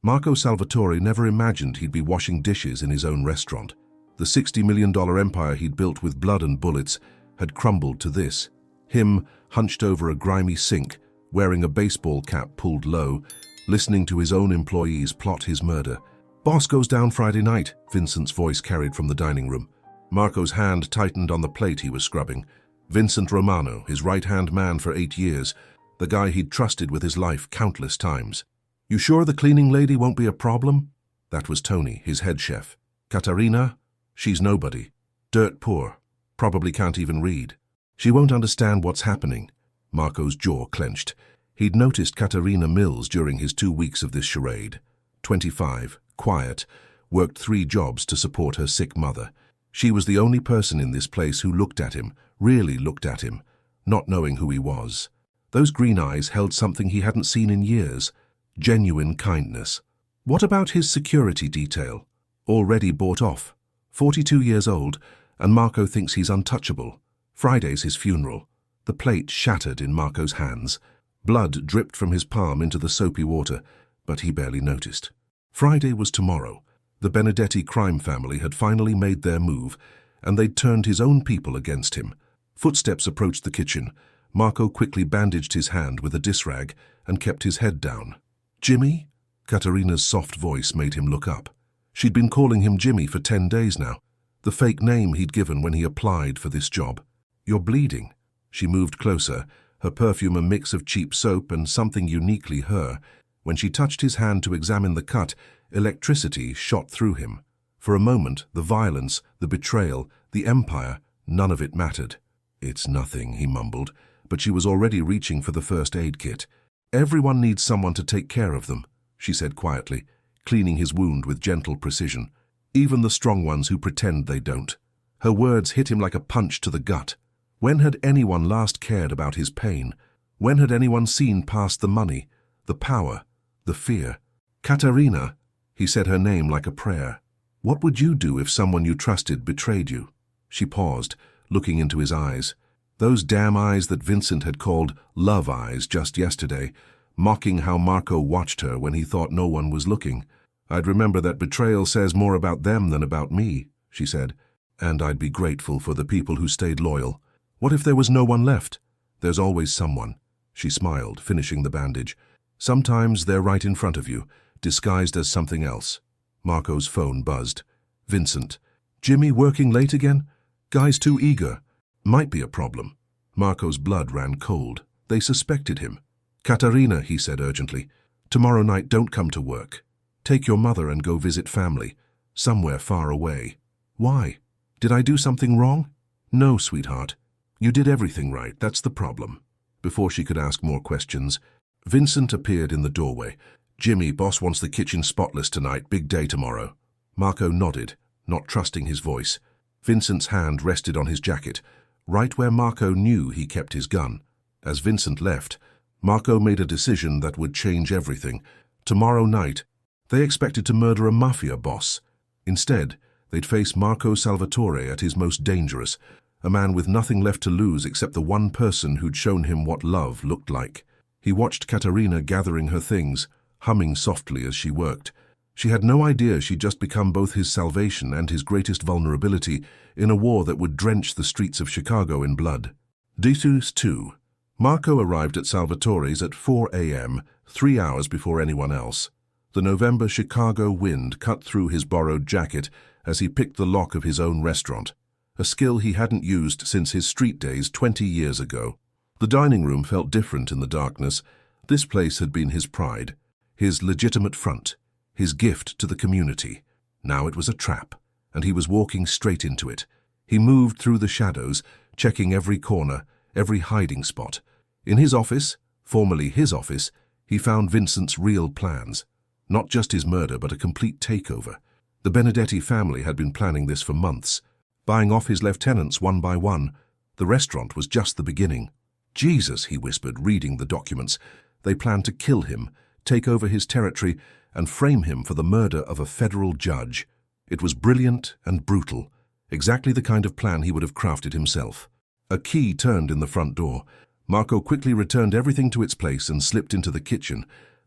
Marco Salvatore never imagined he'd be washing dishes in his own restaurant. The $60 million empire he'd built with blood and bullets had crumbled to this. Him, hunched over a grimy sink, wearing a baseball cap pulled low, listening to his own employees plot his murder. "Boss goes down Friday night," Vincent's voice carried from the dining room. Marco's hand tightened on the plate he was scrubbing. Vincent Romano, his right-hand man for 8 years, the guy he'd trusted with his life countless times. "You sure the cleaning lady won't be a problem?" That was Tony, his head chef. "Katarina? She's nobody. Dirt poor. Probably can't even read. She won't understand what's happening." Marco's jaw clenched. He'd noticed Katarina Mills during his 2 weeks of this charade. 25, quiet, worked 3 jobs to support her sick mother. She was the only person in this place who looked at him, really looked at him, not knowing who he was. Those green eyes held something he hadn't seen in years, genuine kindness. What about his security detail? Already bought off. 42 years old, and Marco thinks he's untouchable. Friday's his funeral. The plate shattered in Marco's hands. Blood dripped from his palm into the soapy water, but he barely noticed. Friday was tomorrow. The Benedetti crime family had finally made their move, and they'd turned his own people against him. Footsteps approached the kitchen. Marco quickly bandaged his hand with a dish rag and kept his head down. "Jimmy?" Katarina's soft voice made him look up. She'd been calling him Jimmy for 10 days now, the fake name he'd given when he applied for this job. "You're bleeding." She moved closer, her perfume a mix of cheap soap and something uniquely her. When she touched his hand to examine the cut, electricity shot through him. For a moment, the violence, the betrayal, the empire, none of it mattered. "It's nothing," he mumbled, but she was already reaching for the first aid kit. "Everyone needs someone to take care of them," she said quietly, cleaning his wound with gentle precision. "Even the strong ones who pretend they don't." Her words hit him like a punch to the gut. When had anyone last cared about his pain? When had anyone seen past the money, the power, the fear? "Katarina," he said her name like a prayer. "What would you do if someone you trusted betrayed you?" She paused, looking into his eyes. Those damn eyes that Vincent had called love eyes just yesterday, mocking how Marco watched her when he thought no one was looking. "I'd remember that betrayal says more about them than about me," she said. "And I'd be grateful for the people who stayed loyal. What if there was no one left?" "There's always someone." She smiled, finishing the bandage. "Sometimes they're right in front of you, disguised as something else." Marco's phone buzzed. "Vincent. Jimmy working late again? Guy's too eager. Might be a problem." Marco's blood ran cold. They suspected him. "Katarina," he said urgently, "tomorrow night don't come to work. Take your mother and go visit family, somewhere far away." "Why? Did I do something wrong?" "No, sweetheart. You did everything right, that's the problem." Before she could ask more questions, Vincent appeared in the doorway. "Jimmy, boss wants the kitchen spotless tonight, big day tomorrow." Marco nodded, not trusting his voice. Vincent's hand rested on his jacket, right where Marco knew he kept his gun. As Vincent left, Marco made a decision that would change everything. Tomorrow night, they expected to murder a mafia boss. Instead, they'd face Marco Salvatore at his most dangerous, a man with nothing left to lose except the one person who'd shown him what love looked like. He watched Katarina gathering her things, humming softly as she worked. She had no idea she'd just become both his salvation and his greatest vulnerability in a war that would drench the streets of Chicago in blood. Details 2. Marco arrived at Salvatore's at 4 a.m., 3 hours before anyone else. The November Chicago wind cut through his borrowed jacket as he picked the lock of his own restaurant, a skill he hadn't used since his street days 20 years ago. The dining room felt different in the darkness. This place had been his pride, his legitimate front, his gift to the community. Now it was a trap, and he was walking straight into it. He moved through the shadows, checking every corner, every hiding spot. In his office, formerly his office, he found Vincent's real plans. Not just his murder, but a complete takeover. The Benedetti family had been planning this for months, buying off his lieutenants one by one. The restaurant was just the beginning. "Jesus," he whispered, reading the documents. They planned to kill him, take over his territory, and frame him for the murder of a federal judge. It was brilliant and brutal, exactly the kind of plan he would have crafted himself. A key turned in the front door. Marco quickly returned everything to its place and slipped into the kitchen,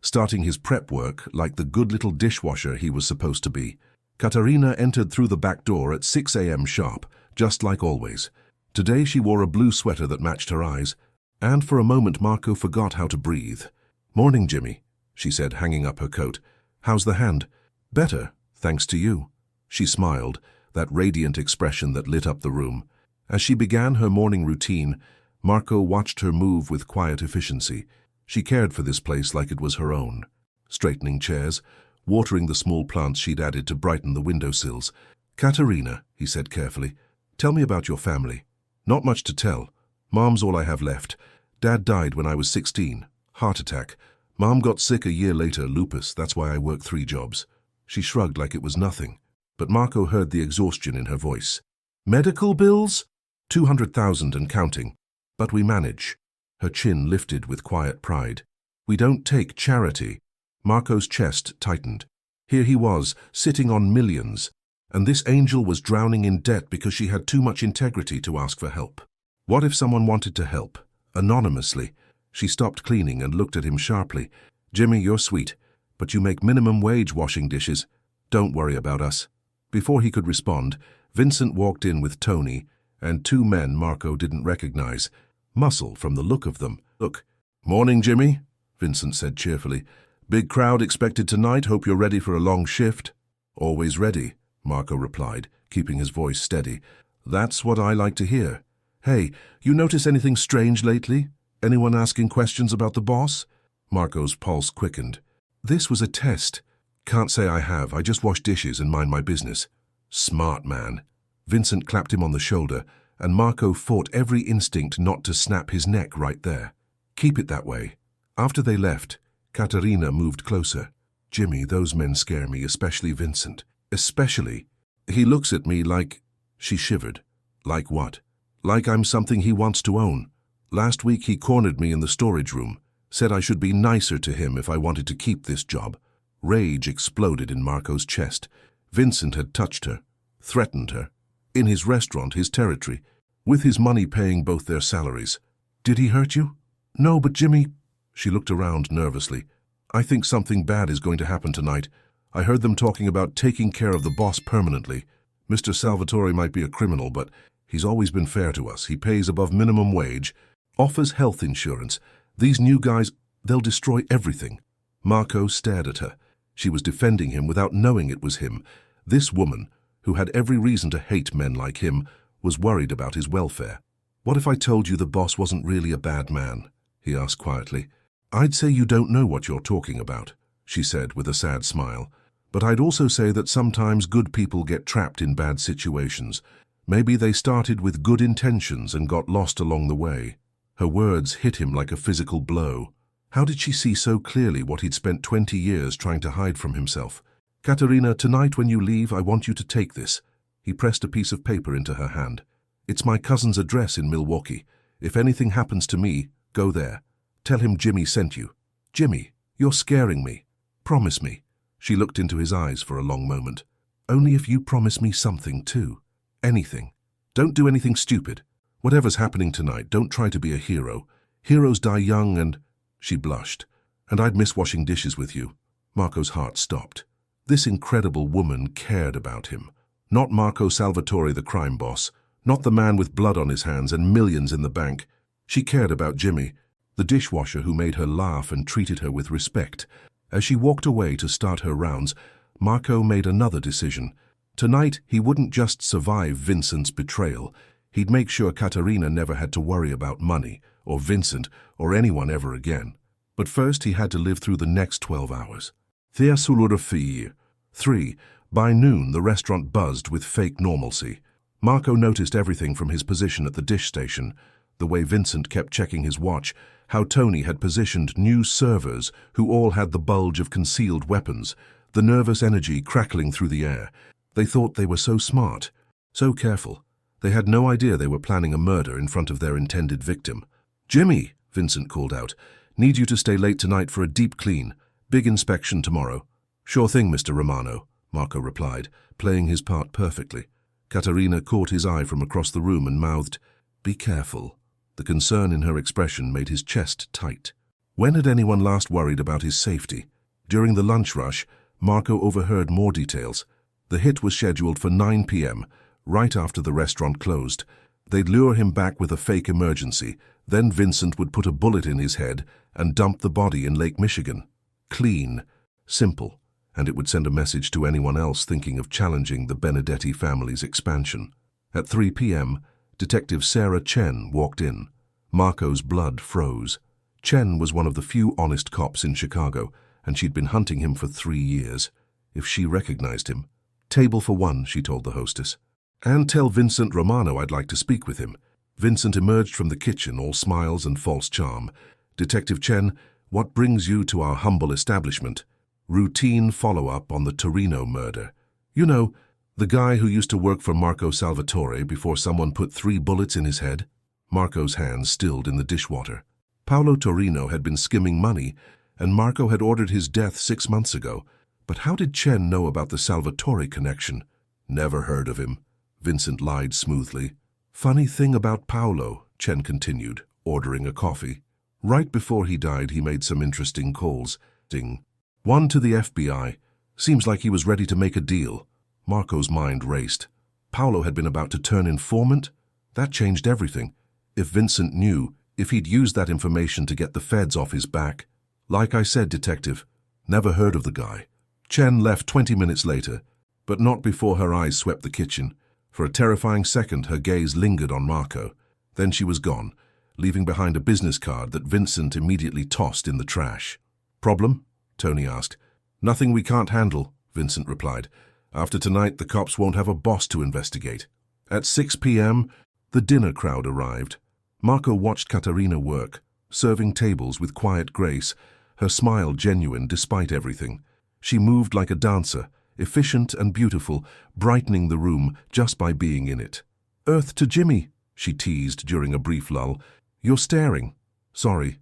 starting his prep work like the good little dishwasher he was supposed to be. Katerina entered through the back door at 6 a.m. sharp, just like always. Today she wore a blue sweater that matched her eyes, and for a moment Marco forgot how to breathe. "Morning, Jimmy," she said, hanging up her coat. "How's the hand?" "Better, thanks to you." She smiled, that radiant expression that lit up the room. As she began her morning routine, Marco watched her move with quiet efficiency. She cared for this place like it was her own. Straightening chairs, watering the small plants she'd added to brighten the windowsills. "Katerina," he said carefully, "tell me about your family." "Not much to tell. Mom's all I have left. Dad died when I was 16. Heart attack. Mom got sick a year later, lupus, that's why I work 3 jobs. She shrugged like it was nothing, but Marco heard the exhaustion in her voice. "Medical bills?" 200,000 and counting. But we manage. Her chin lifted with quiet pride. "We don't take charity." Marco's chest tightened. Here he was, sitting on millions, and this angel was drowning in debt because she had too much integrity to ask for help. What if someone wanted to help? Anonymously. She stopped cleaning and looked at him sharply. "Jimmy, you're sweet, but you make minimum wage washing dishes. Don't worry about us." Before he could respond, Vincent walked in with Tony and 2 men Marco didn't recognize. Muscle from the look of them. "Look." "Morning, Jimmy," Vincent said cheerfully. "Big crowd expected tonight. Hope you're ready for a long shift." "Always ready," Marco replied, keeping his voice steady. "That's what I like to hear. Hey, you notice anything strange lately? Anyone asking questions about the boss?" Marco's pulse quickened. "This was a test." "Can't say I have. I just wash dishes and mind my business." "Smart man." Vincent clapped him on the shoulder, and Marco fought every instinct not to snap his neck right there. "Keep it that way." After they left, Katerina moved closer. "Jimmy, those men scare me, especially Vincent. Especially. He looks at me like..." She shivered. "Like what?" "Like I'm something he wants to own. Last week he cornered me in the storage room, said I should be nicer to him if I wanted to keep this job." Rage exploded in Marco's chest. Vincent had touched her, threatened her. In his restaurant, his territory, with his money paying both their salaries. "Did he hurt you?" "No, but Jimmy..." She looked around nervously. "I think something bad is going to happen tonight. I heard them talking about taking care of the boss permanently. Mr. Salvatore might be a criminal, but he's always been fair to us. He pays above minimum wage, offers health insurance. These new guys, they'll destroy everything." Marco stared at her. She was defending him without knowing it was him. This woman, who had every reason to hate men like him, was worried about his welfare. "What if I told you the boss wasn't really a bad man?" he asked quietly. "I'd say you don't know what you're talking about," she said with a sad smile. "But I'd also say that sometimes good people get trapped in bad situations. Maybe they started with good intentions and got lost along the way." Her words hit him like a physical blow. How did she see so clearly what he'd spent 20 years trying to hide from himself? "Katerina, tonight when you leave, I want you to take this." He pressed a piece of paper into her hand. "It's my cousin's address in Milwaukee. If anything happens to me, go there. Tell him Jimmy sent you." "Jimmy, you're scaring me. Promise me." She looked into his eyes for a long moment. "Only if you promise me something too. Anything. Don't do anything stupid. Whatever's happening tonight, don't try to be a hero. Heroes die young and..." She blushed. "And I'd miss washing dishes with you." Marco's heart stopped. This incredible woman cared about him. Not Marco Salvatore, the crime boss. Not the man with blood on his hands and millions in the bank. She cared about Jimmy, the dishwasher who made her laugh and treated her with respect. As she walked away to start her rounds, Marco made another decision. Tonight, he wouldn't just survive Vincent's betrayal. He'd make sure Katerina never had to worry about money, or Vincent, or anyone ever again. But first, he had to live through the next 12 hours. Theasulurafii. 3. By noon, the restaurant buzzed with fake normalcy. Marco noticed everything from his position at the dish station, the way Vincent kept checking his watch, how Tony had positioned new servers who all had the bulge of concealed weapons, the nervous energy crackling through the air. They thought they were so smart, so careful. They had no idea they were planning a murder in front of their intended victim. "Jimmy," Vincent called out, "need you to stay late tonight for a deep clean. Big inspection tomorrow." "Sure thing, Mr. Romano," Marco replied, playing his part perfectly. Katerina caught his eye from across the room and mouthed, "Be careful." The concern in her expression made his chest tight. When had anyone last worried about his safety? During the lunch rush, Marco overheard more details. The hit was scheduled for 9 p.m., right after the restaurant closed. They'd lure him back with a fake emergency. Then Vincent would put a bullet in his head and dump the body in Lake Michigan. Clean, simple, and it would send a message to anyone else thinking of challenging the Benedetti family's expansion. At 3 p.m., Detective Sarah Chen walked in. Marco's blood froze. Chen was one of the few honest cops in Chicago, and she'd been hunting him for 3 years. If she recognized him. "Table for one," she told the hostess. "And tell Vincent Romano I'd like to speak with him." Vincent emerged from the kitchen, all smiles and false charm. "Detective Chen, what brings you to our humble establishment?" "Routine follow-up on the Torino murder. You know, the guy who used to work for Marco Salvatore before someone put 3 bullets in his head?" Marco's hands stilled in the dishwater. Paolo Torino had been skimming money, and Marco had ordered his death 6 months ago. But how did Chen know about the Salvatore connection? "Never heard of him," Vincent lied smoothly. "Funny thing about Paolo," Chen continued, ordering a coffee. "Right before he died, he made some interesting calls. One to the FBI. Seems like he was ready to make a deal." Marco's mind raced. Paolo had been about to turn informant? That changed everything. If Vincent knew, if he'd used that information to get the feds off his back. "Like I said, Detective, never heard of the guy." Chen left 20 minutes later, but not before her eyes swept the kitchen. For a terrifying second, her gaze lingered on Marco. Then she was gone, leaving behind a business card that Vincent immediately tossed in the trash. "Problem?" Tony asked. "Nothing we can't handle," Vincent replied. "After tonight, the cops won't have a boss to investigate." At 6 p.m., the dinner crowd arrived. Marco watched Katerina work, serving tables with quiet grace, her smile genuine despite everything. She moved like a dancer, efficient and beautiful, brightening the room just by being in it. "Earth to Jimmy," she teased during a brief lull. "You're staring." "Sorry.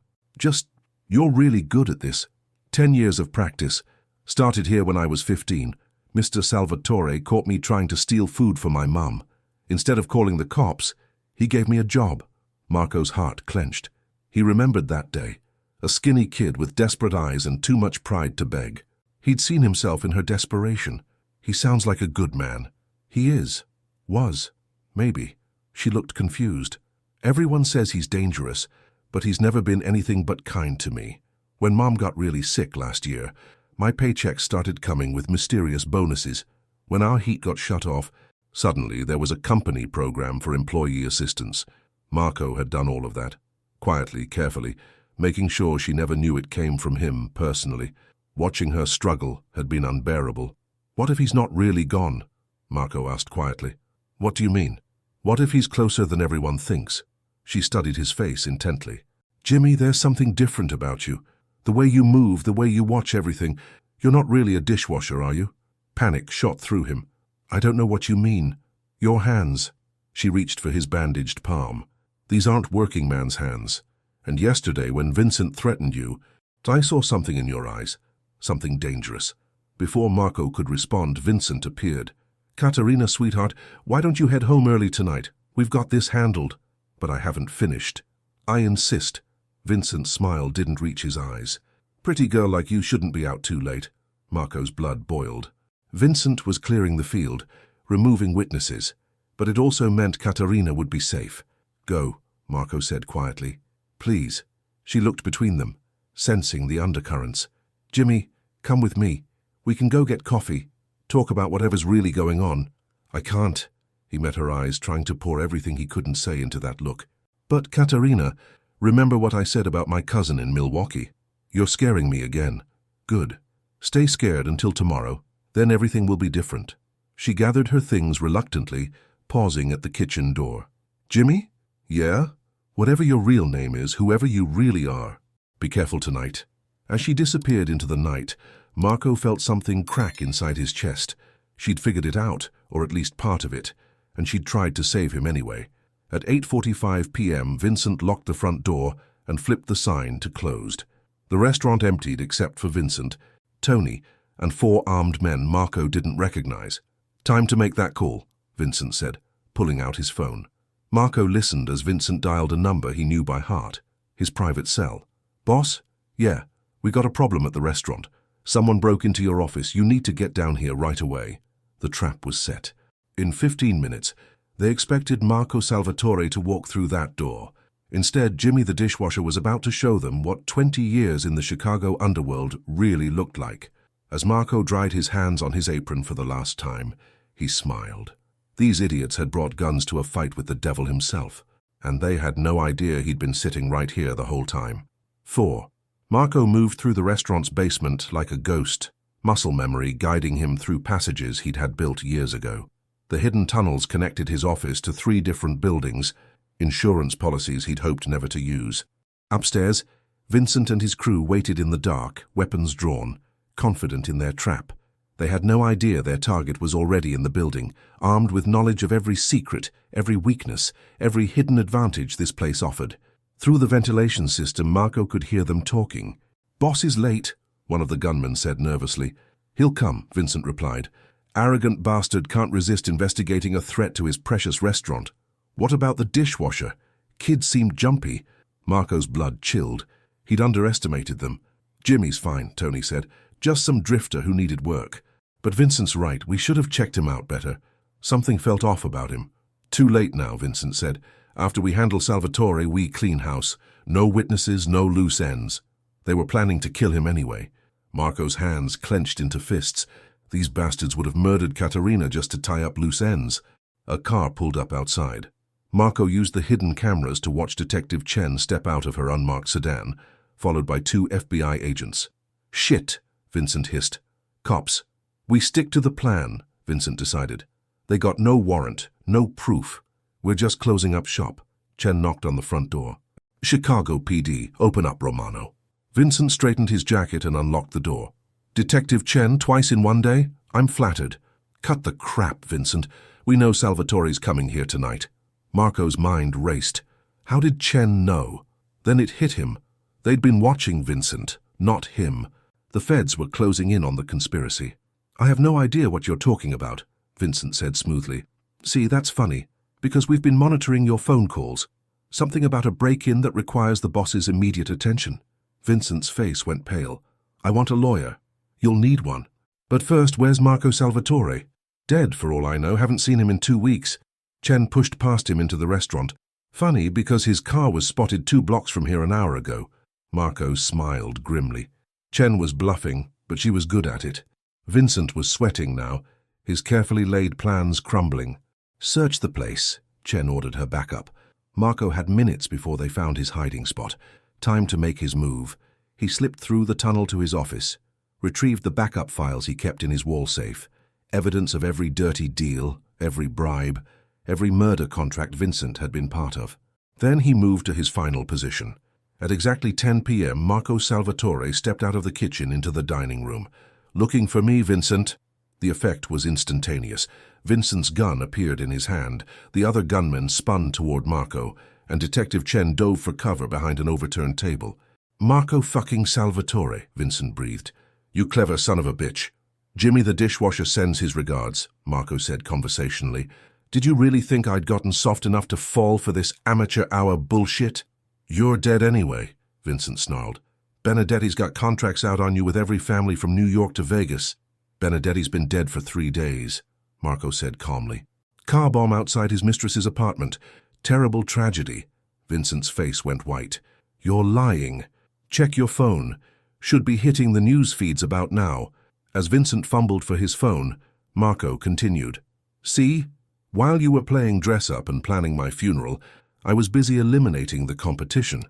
You're really good at this. 10 years of practice. Started here when I was 15. Mr. Salvatore caught me trying to steal food for my mum. Instead of calling the cops, he gave me a job." Marco's heart clenched. He remembered that day. A skinny kid with desperate eyes and too much pride to beg. He'd seen himself in her desperation. "He sounds like a good man." "He is. Was. Maybe." She looked confused. "Everyone says he's dangerous, but he's never been anything but kind to me. When Mom got really sick last year, my paychecks started coming with mysterious bonuses. When our heat got shut off, suddenly there was a company program for employee assistance. Marco had done all of that. Quietly, carefully, making sure she never knew it came from him personally. Watching her struggle had been unbearable. "What if he's not really gone?" Marco asked quietly. "What do you mean? What if he's closer than everyone thinks?" She studied his face intently. "Jimmy, there's something different about you. The way you move, the way you watch everything. You're not really a dishwasher, are you?" Panic shot through him. "I don't know what you mean." "Your hands." She reached for his bandaged palm. "These aren't working man's hands. And yesterday, when Vincent threatened you, I saw something in your eyes. Something dangerous." Before Marco could respond, Vincent appeared. "Katerina, sweetheart, why don't you head home early tonight? We've got this handled." "But I haven't finished." "I insist." Vincent's smile didn't reach his eyes. "Pretty girl like you shouldn't be out too late." Marco's blood boiled. Vincent was clearing the field, removing witnesses, but it also meant Katerina would be safe. "Go," Marco said quietly. "Please." She looked between them, sensing the undercurrents. "Jimmy, come with me. We can go get coffee, talk about whatever's really going on." "I can't." He met her eyes, trying to pour everything he couldn't say into that look. "But Katerina, remember what I said about my cousin in Milwaukee? You're scaring me again." "Good. Stay scared until tomorrow. Then everything will be different." She gathered her things reluctantly, pausing at the kitchen door. "Jimmy?" "Yeah?" "Whatever your real name is, whoever you really are, be careful tonight." As she disappeared into the night, Marco felt something crack inside his chest. She'd figured it out, or at least part of it, and she'd tried to save him anyway. At 8:45 p.m., Vincent locked the front door and flipped the sign to closed. The restaurant emptied except for Vincent, Tony, and 4 armed men Marco didn't recognize. "Time to make that call," Vincent said, pulling out his phone. Marco listened as Vincent dialed a number he knew by heart, his private cell. "Boss? Yeah, we got a problem at the restaurant. Someone broke into your office. You need to get down here right away. The trap was set. In 15 minutes, they expected Marco Salvatore to walk through that door. Instead, Jimmy the dishwasher was about to show them what 20 years in the Chicago underworld really looked like. As Marco dried his hands on his apron for the last time, he smiled. These idiots had brought guns to a fight with the devil himself, and they had no idea he'd been sitting right here the whole time. 4. Marco moved through the restaurant's basement like a ghost, muscle memory guiding him through passages he'd had built years ago. The hidden tunnels connected his office to 3 different buildings, insurance policies he'd hoped never to use. Upstairs, Vincent and his crew waited in the dark, weapons drawn, confident in their trap. They had no idea their target was already in the building, armed with knowledge of every secret, every weakness, every hidden advantage this place offered. Through the ventilation system, Marco could hear them talking. "Boss is late," one of the gunmen said nervously. "He'll come," Vincent replied. "Arrogant bastard can't resist investigating a threat to his precious restaurant." "What about the dishwasher?" Kid seemed jumpy. Marco's blood chilled. He'd underestimated them. "Jimmy's fine," Tony said. "Just some drifter who needed work." "But Vincent's right. We should have checked him out better. Something felt off about him." "Too late now," Vincent said. "After we handle Salvatore, we clean house. No witnesses, no loose ends." They were planning to kill him anyway. Marco's hands clenched into fists. These bastards would have murdered Katerina just to tie up loose ends. A car pulled up outside. Marco used the hidden cameras to watch Detective Chen step out of her unmarked sedan, followed by 2 FBI agents. "Shit," Vincent hissed. "Cops." "We stick to the plan," Vincent decided. "They got no warrant, no proof. We're just closing up shop." Chen knocked on the front door. "Chicago PD, open up, Romano." Vincent straightened his jacket and unlocked the door. "Detective Chen twice in one day? I'm flattered." "Cut the crap, Vincent. We know Salvatore's coming here tonight." Marco's mind raced. How did Chen know? Then it hit him. They'd been watching Vincent, not him. The feds were closing in on the conspiracy. "I have no idea what you're talking about," Vincent said smoothly. "See, that's funny, because we've been monitoring your phone calls. Something about a break-in that requires the boss's immediate attention." Vincent's face went pale. "I want a lawyer." "You'll need one." "But first, where's Marco Salvatore?" "Dead, for all I know. Haven't seen him in 2 weeks." Chen pushed past him into the restaurant. "Funny, because his car was spotted 2 blocks from here an hour ago." Marco smiled grimly. Chen was bluffing, but she was good at it. Vincent was sweating now, his carefully laid plans crumbling. "Search the place," Chen ordered her back up. Marco had minutes before they found his hiding spot. Time to make his move. He slipped through the tunnel to his office, retrieved the backup files he kept in his wall safe, evidence of every dirty deal, every bribe, every murder contract Vincent had been part of. Then he moved to his final position. At exactly 10 p.m., Marco Salvatore stepped out of the kitchen into the dining room. "Looking for me, Vincent?" The effect was instantaneous. Vincent's gun appeared in his hand. The other gunmen spun toward Marco, and Detective Chen dove for cover behind an overturned table. "Marco fucking Salvatore," Vincent breathed. "You clever son of a bitch." "Jimmy the dishwasher sends his regards," Marco said conversationally. "Did you really think I'd gotten soft enough to fall for this amateur hour bullshit?" "You're dead anyway," Vincent snarled. "Benedetti's got contracts out on you with every family from New York to Vegas." "Benedetti's been dead for 3 days," Marco said calmly. "Car bomb outside his mistress's apartment. Terrible tragedy." Vincent's face went white. "You're lying. Check your phone. Should be hitting the news feeds about now." As Vincent fumbled for his phone, Marco continued. "See? While you were playing dress-up and planning my funeral, I was busy eliminating the competition.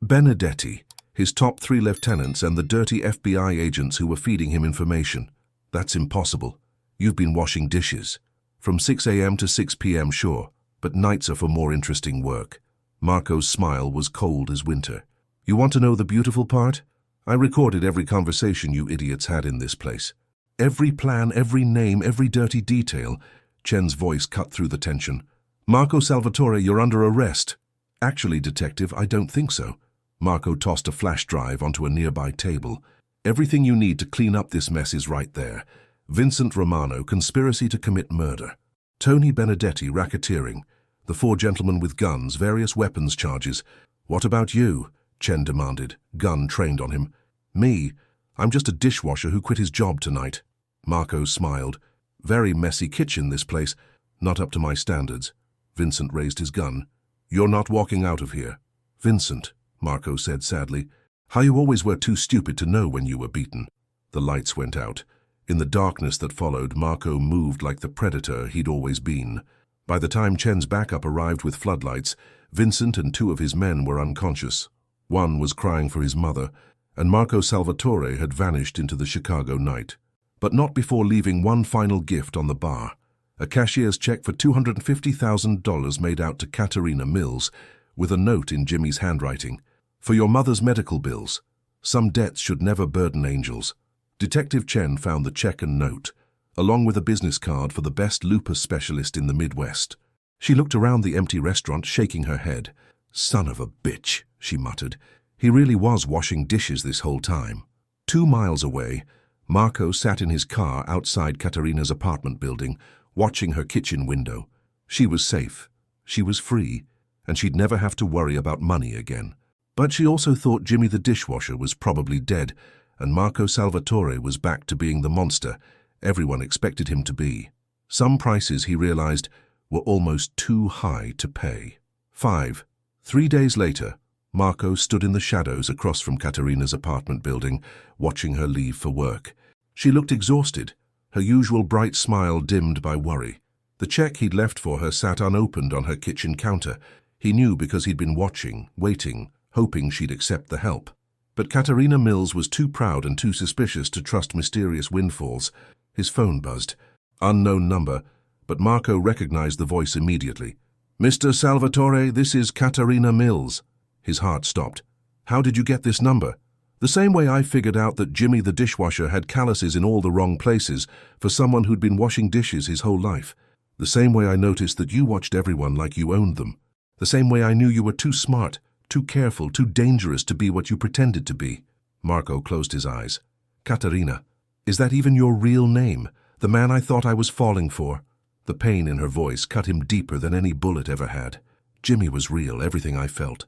Benedetti, his top 3 lieutenants, and the dirty FBI agents who were feeding him information. That's impossible. You've been washing dishes. From 6 a.m. to 6 p.m., sure, but nights are for more interesting work." Marco's smile was cold as winter. "You want to know the beautiful part? I recorded every conversation you idiots had in this place. Every plan, every name, every dirty detail." Chen's voice cut through the tension. "Marco Salvatore, you're under arrest." "Actually, Detective, I don't think so." Marco tossed a flash drive onto a nearby table. "Everything you need to clean up this mess is right there. Vincent Romano, conspiracy to commit murder. Tony Benedetti, racketeering. The 4 gentlemen with guns, various weapons charges. What about you?" Chen demanded, gun trained on him. Me? I'm just a dishwasher who quit his job tonight. Marco smiled. Very messy kitchen, this place. Not up to my standards. Vincent raised his gun. You're not walking out of here. Vincent, Marco said sadly. How you always were too stupid to know when you were beaten. The lights went out. In the darkness that followed, Marco moved like the predator he'd always been. By the time Chen's backup arrived with floodlights, Vincent and 2 of his men were unconscious. One was crying for his mother, and Marco Salvatore had vanished into the Chicago night. But not before leaving one final gift on the bar. A cashier's check for $250,000 made out to Katerina Mills, with a note in Jimmy's handwriting. For your mother's medical bills. Some debts should never burden angels. Detective Chen found the check and note, along with a business card for the best lupus specialist in the Midwest. She looked around the empty restaurant, shaking her head. Son of a bitch, she muttered. He really was washing dishes this whole time. 2 miles away, Marco sat in his car outside Katerina's apartment building, watching her kitchen window. She was safe, she was free, and she'd never have to worry about money again. But she also thought Jimmy the dishwasher was probably dead, and Marco Salvatore was back to being the monster everyone expected him to be. Some prices, he realized, were almost too high to pay. 5. 3 days later, Marco stood in the shadows across from Katerina's apartment building, watching her leave for work. She looked exhausted, her usual bright smile dimmed by worry. The check he'd left for her sat unopened on her kitchen counter. He knew because he'd been watching, waiting, hoping she'd accept the help. But Katerina Mills was too proud and too suspicious to trust mysterious windfalls. His phone buzzed. Unknown number, but Marco recognized the voice immediately. Mr. Salvatore, this is Katerina Mills. His heart stopped. How did you get this number? The same way I figured out that Jimmy the dishwasher had calluses in all the wrong places for someone who'd been washing dishes his whole life. The same way I noticed that you watched everyone like you owned them. The same way I knew you were too smart, too careful, too dangerous to be what you pretended to be. Marco closed his eyes. Katerina, is that even your real name? The man I thought I was falling for? The pain in her voice cut him deeper than any bullet ever had. Jimmy was real, everything I felt.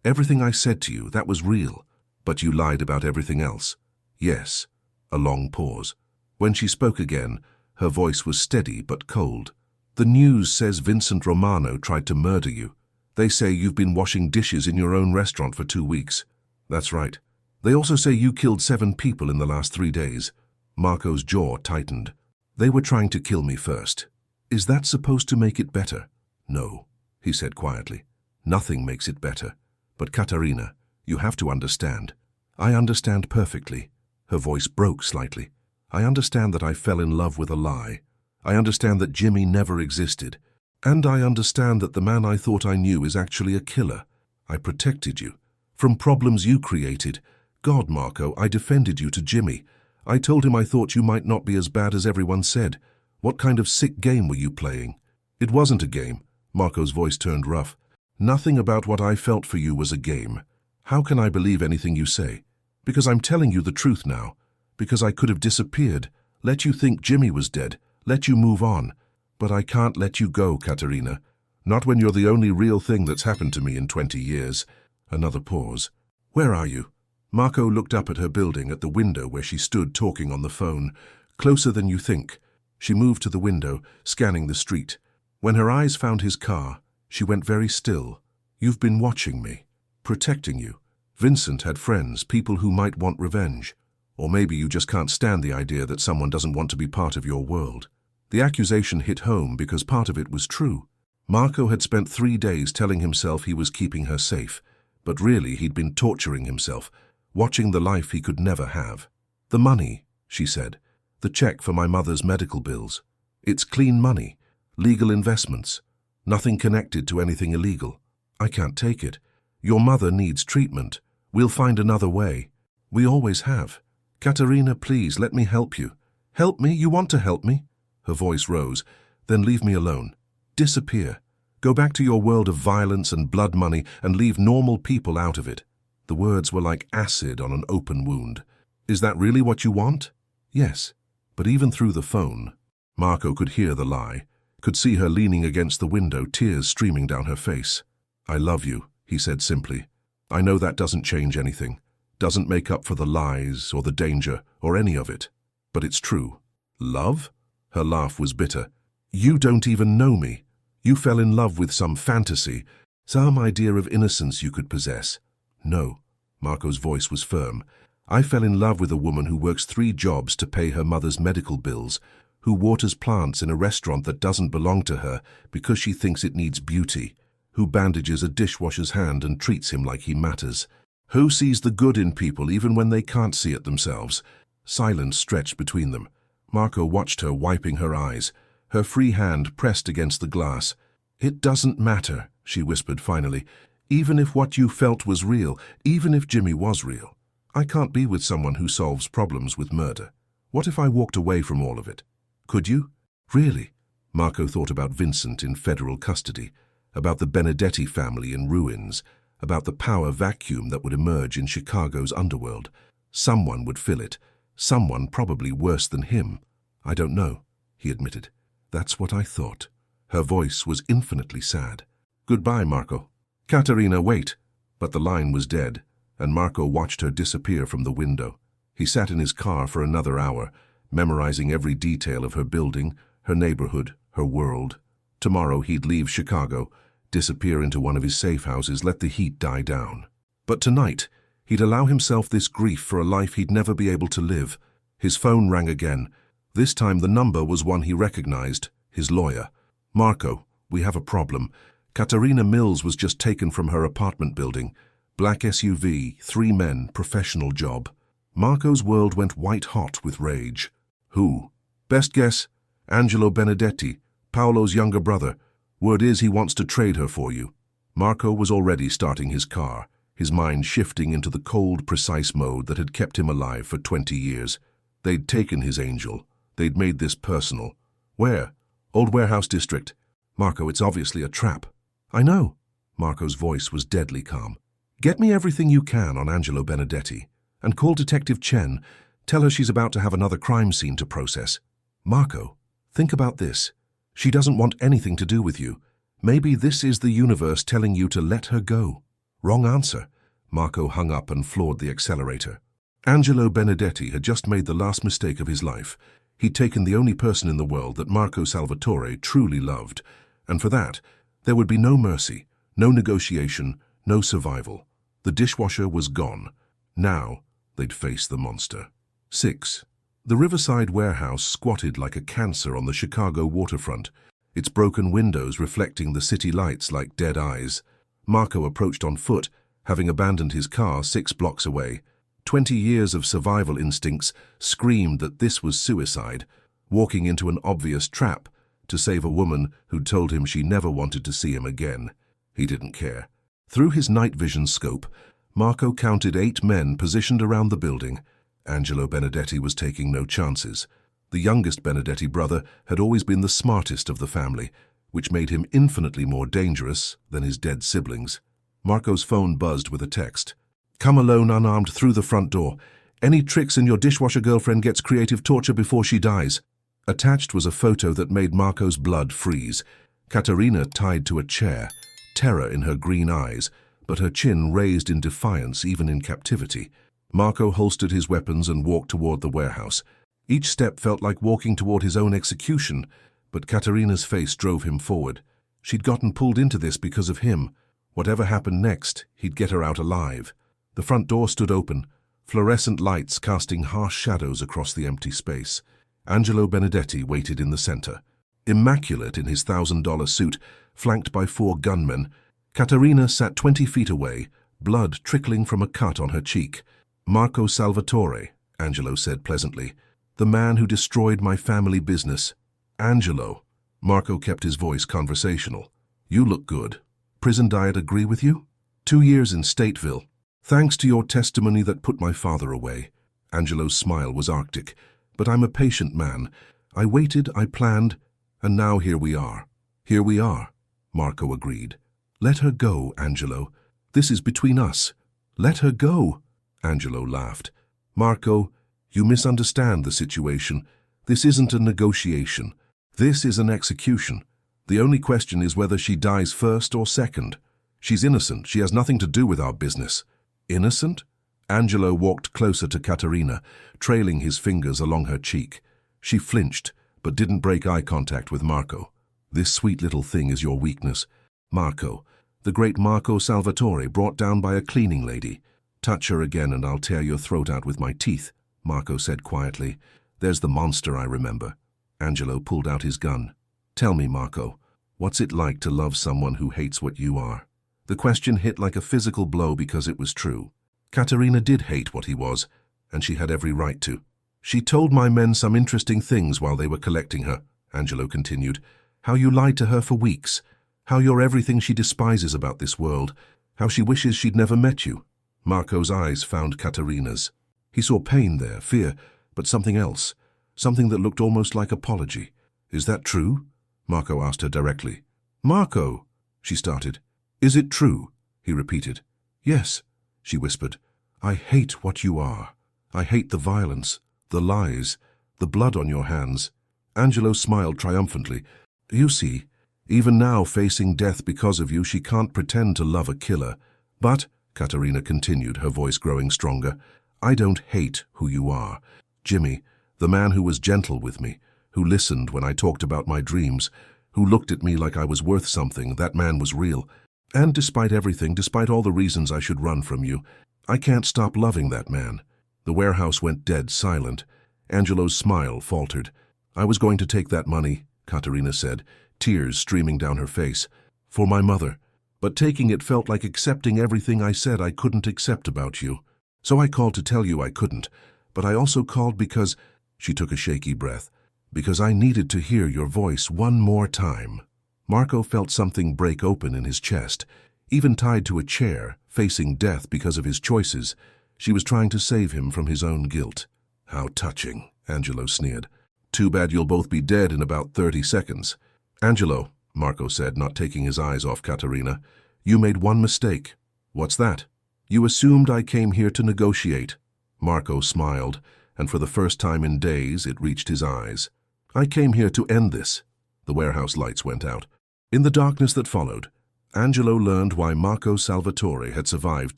Everything I said to you, that was real. But you lied about everything else. Yes. A long pause. When she spoke again, her voice was steady but cold. The news says Vincent Romano tried to murder you. They say you've been washing dishes in your own restaurant for 2 weeks. That's right. They also say you killed 7 people in the last 3 days. Marco's jaw tightened. They were trying to kill me first. Is that supposed to make it better? No, he said quietly. Nothing makes it better. But Katerina, you have to understand. I understand perfectly. Her voice broke slightly. I understand that I fell in love with a lie. I understand that Jimmy never existed. And I understand that the man I thought I knew is actually a killer. I protected you. From problems you created. God, Marco, I defended you to Jimmy. I told him I thought you might not be as bad as everyone said. What kind of sick game were you playing? It wasn't a game. Marco's voice turned rough. Nothing about what I felt for you was a game. How can I believe anything you say? Because I'm telling you the truth now. Because I could have disappeared, let you think Jimmy was dead, let you move on. But I can't let you go, Katerina. Not when you're the only real thing that's happened to me in 20 years. Another pause. Where are you? Marco looked up at her building, at the window where she stood talking on the phone. Closer than you think. She moved to the window, scanning the street. When her eyes found his car, she went very still. You've been watching me, protecting you. Vincent had friends, people who might want revenge. Or maybe you just can't stand the idea that someone doesn't want to be part of your world. The accusation hit home because part of it was true. Marco had spent 3 days telling himself he was keeping her safe, but really he'd been torturing himself, watching the life he could never have. The money, she said. The check for my mother's medical bills. It's clean money, legal investments. Nothing connected to anything illegal. I can't take it. Your mother needs treatment. We'll find another way. We always have. Katerina, please, let me help you. Help me? You want to help me? Her voice rose. Then leave me alone. Disappear. Go back to your world of violence and blood money and leave normal people out of it. The words were like acid on an open wound. Is that really what you want? Yes. But even through the phone, Marco could hear the lie, could see her leaning against the window, tears streaming down her face. I love you, he said simply. I know that doesn't change anything, doesn't make up for the lies or the danger or any of it. But it's true. Love? Her laugh was bitter. You don't even know me. You fell in love with some fantasy, some idea of innocence you could possess. No, Marco's voice was firm. I fell in love with a woman who works 3 jobs to pay her mother's medical bills, who waters plants in a restaurant that doesn't belong to her because she thinks it needs beauty, who bandages a dishwasher's hand and treats him like he matters, who sees the good in people even when they can't see it themselves. Silence stretched between them. Marco watched her wiping her eyes, her free hand pressed against the glass. It doesn't matter, she whispered finally, even if what you felt was real, even if Jimmy was real. I can't be with someone who solves problems with murder. What if I walked away from all of it? Could you? Really? Marco thought about Vincent in federal custody, about the Benedetti family in ruins, about the power vacuum that would emerge in Chicago's underworld. Someone would fill it, someone probably worse than him. I don't know, he admitted. That's what I thought. Her voice was infinitely sad. Goodbye, Marco. Katerina, wait. But the line was dead, and Marco watched her disappear from the window. He sat in his car for another hour, memorizing every detail of her building, her neighborhood, her world. Tomorrow he'd leave Chicago, disappear into one of his safe houses, let the heat die down. But tonight, he'd allow himself this grief for a life he'd never be able to live. His phone rang again. This time the number was one he recognized, his lawyer. Marco, we have a problem. Katerina Mills was just taken from her apartment building. Black SUV, 3 men, professional job. Marco's world went white-hot with rage. Who? Best guess, Angelo Benedetti, Paolo's younger brother. Word is he wants to trade her for you. Marco was already starting his car, his mind shifting into the cold, precise mode that had kept him alive for 20 years. They'd taken his angel. They'd made this personal. Where? Old Warehouse District. Marco, it's obviously a trap. I know. Marco's voice was deadly calm. Get me everything you can on Angelo Benedetti, and call Detective Chen. Tell her she's about to have another crime scene to process. Marco, think about this. She doesn't want anything to do with you. Maybe this is the universe telling you to let her go. Wrong answer. Marco hung up and floored the accelerator. Angelo Benedetti had just made the last mistake of his life. He'd taken the only person in the world that Marco Salvatore truly loved, and for that, there would be no mercy, no negotiation, no survival. The dishwasher was gone. Now, they'd face the monster. 6. The Riverside warehouse squatted like a cancer on the Chicago waterfront, its broken windows reflecting the city lights like dead eyes. Marco approached on foot, having abandoned his car 6 blocks away. 20 years of survival instincts screamed that this was suicide, walking into an obvious trap to save a woman who'd told him she never wanted to see him again. He didn't care. Through his night vision scope, Marco counted 8 men positioned around the building. Angelo Benedetti was taking no chances. The youngest Benedetti brother had always been the smartest of the family, which made him infinitely more dangerous than his dead siblings. Marco's phone buzzed with a text. Come alone unarmed through the front door. Any tricks and your dishwasher girlfriend gets creative torture before she dies. Attached was a photo that made Marco's blood freeze. Katerina tied to a chair, terror in her green eyes, but her chin raised in defiance even in captivity. Marco holstered his weapons and walked toward the warehouse. Each step felt like walking toward his own execution, but Katerina's face drove him forward. She'd gotten pulled into this because of him. Whatever happened next, he'd get her out alive. The front door stood open, fluorescent lights casting harsh shadows across the empty space. Angelo Benedetti waited in the center. Immaculate in his $1,000 suit, flanked by 4 gunmen, Katerina sat 20 feet away, blood trickling from a cut on her cheek. Marco Salvatore, Angelo said pleasantly. The man who destroyed my family business. Angelo. Marco kept his voice conversational. You look good. Prison diet agree with you? 2 years in Stateville. Thanks to your testimony that put my father away. Angelo's smile was arctic. But I'm a patient man. I waited, I planned, and now here we are. Here we are, Marco agreed. Let her go, Angelo. This is between us. Let her go. Angelo laughed. Marco, you misunderstand the situation. This isn't a negotiation. This is an execution. The only question is whether she dies first or second. She's innocent. She has nothing to do with our business. Innocent? Angelo walked closer to Katerina, trailing his fingers along her cheek. She flinched, but didn't break eye contact with Marco. This sweet little thing is your weakness. Marco, the great Marco Salvatore, brought down by a cleaning lady. Touch her again and I'll tear your throat out with my teeth, Marco said quietly. There's the monster I remember. Angelo pulled out his gun. Tell me, Marco, what's it like to love someone who hates what you are? The question hit like a physical blow because it was true. Katerina did hate what he was, and she had every right to. She told my men some interesting things while they were collecting her, Angelo continued. How you lied to her for weeks. How you're everything she despises about this world. How she wishes she'd never met you. Marco's eyes found Katerina's. He saw pain there, fear, but something else. Something that looked almost like apology. Is that true? Marco asked her directly. Marco, she started. Is it true? He repeated. Yes, she whispered. I hate what you are. I hate the violence, the lies, the blood on your hands. Angelo smiled triumphantly. You see, even now facing death because of you, she can't pretend to love a killer. But, Katerina continued, her voice growing stronger, I don't hate who you are. Jimmy, the man who was gentle with me, who listened when I talked about my dreams, who looked at me like I was worth something, that man was real. And despite everything, despite all the reasons I should run from you, I can't stop loving that man. The warehouse went dead silent. Angelo's smile faltered. I was going to take that money, Katerina said, tears streaming down her face, for my mother. But taking it felt like accepting everything I said I couldn't accept about you. So I called to tell you I couldn't. But I also called because, she took a shaky breath, because I needed to hear your voice one more time. Marco felt something break open in his chest. Even tied to a chair, facing death because of his choices, she was trying to save him from his own guilt. How touching, Angelo sneered. Too bad you'll both be dead in about 30 seconds. Angelo, Marco said, not taking his eyes off Katerina, you made one mistake. What's that? You assumed I came here to negotiate. Marco smiled, and for the first time in days it reached his eyes. I came here to end this. The warehouse lights went out. In the darkness that followed, Angelo learned why Marco Salvatore had survived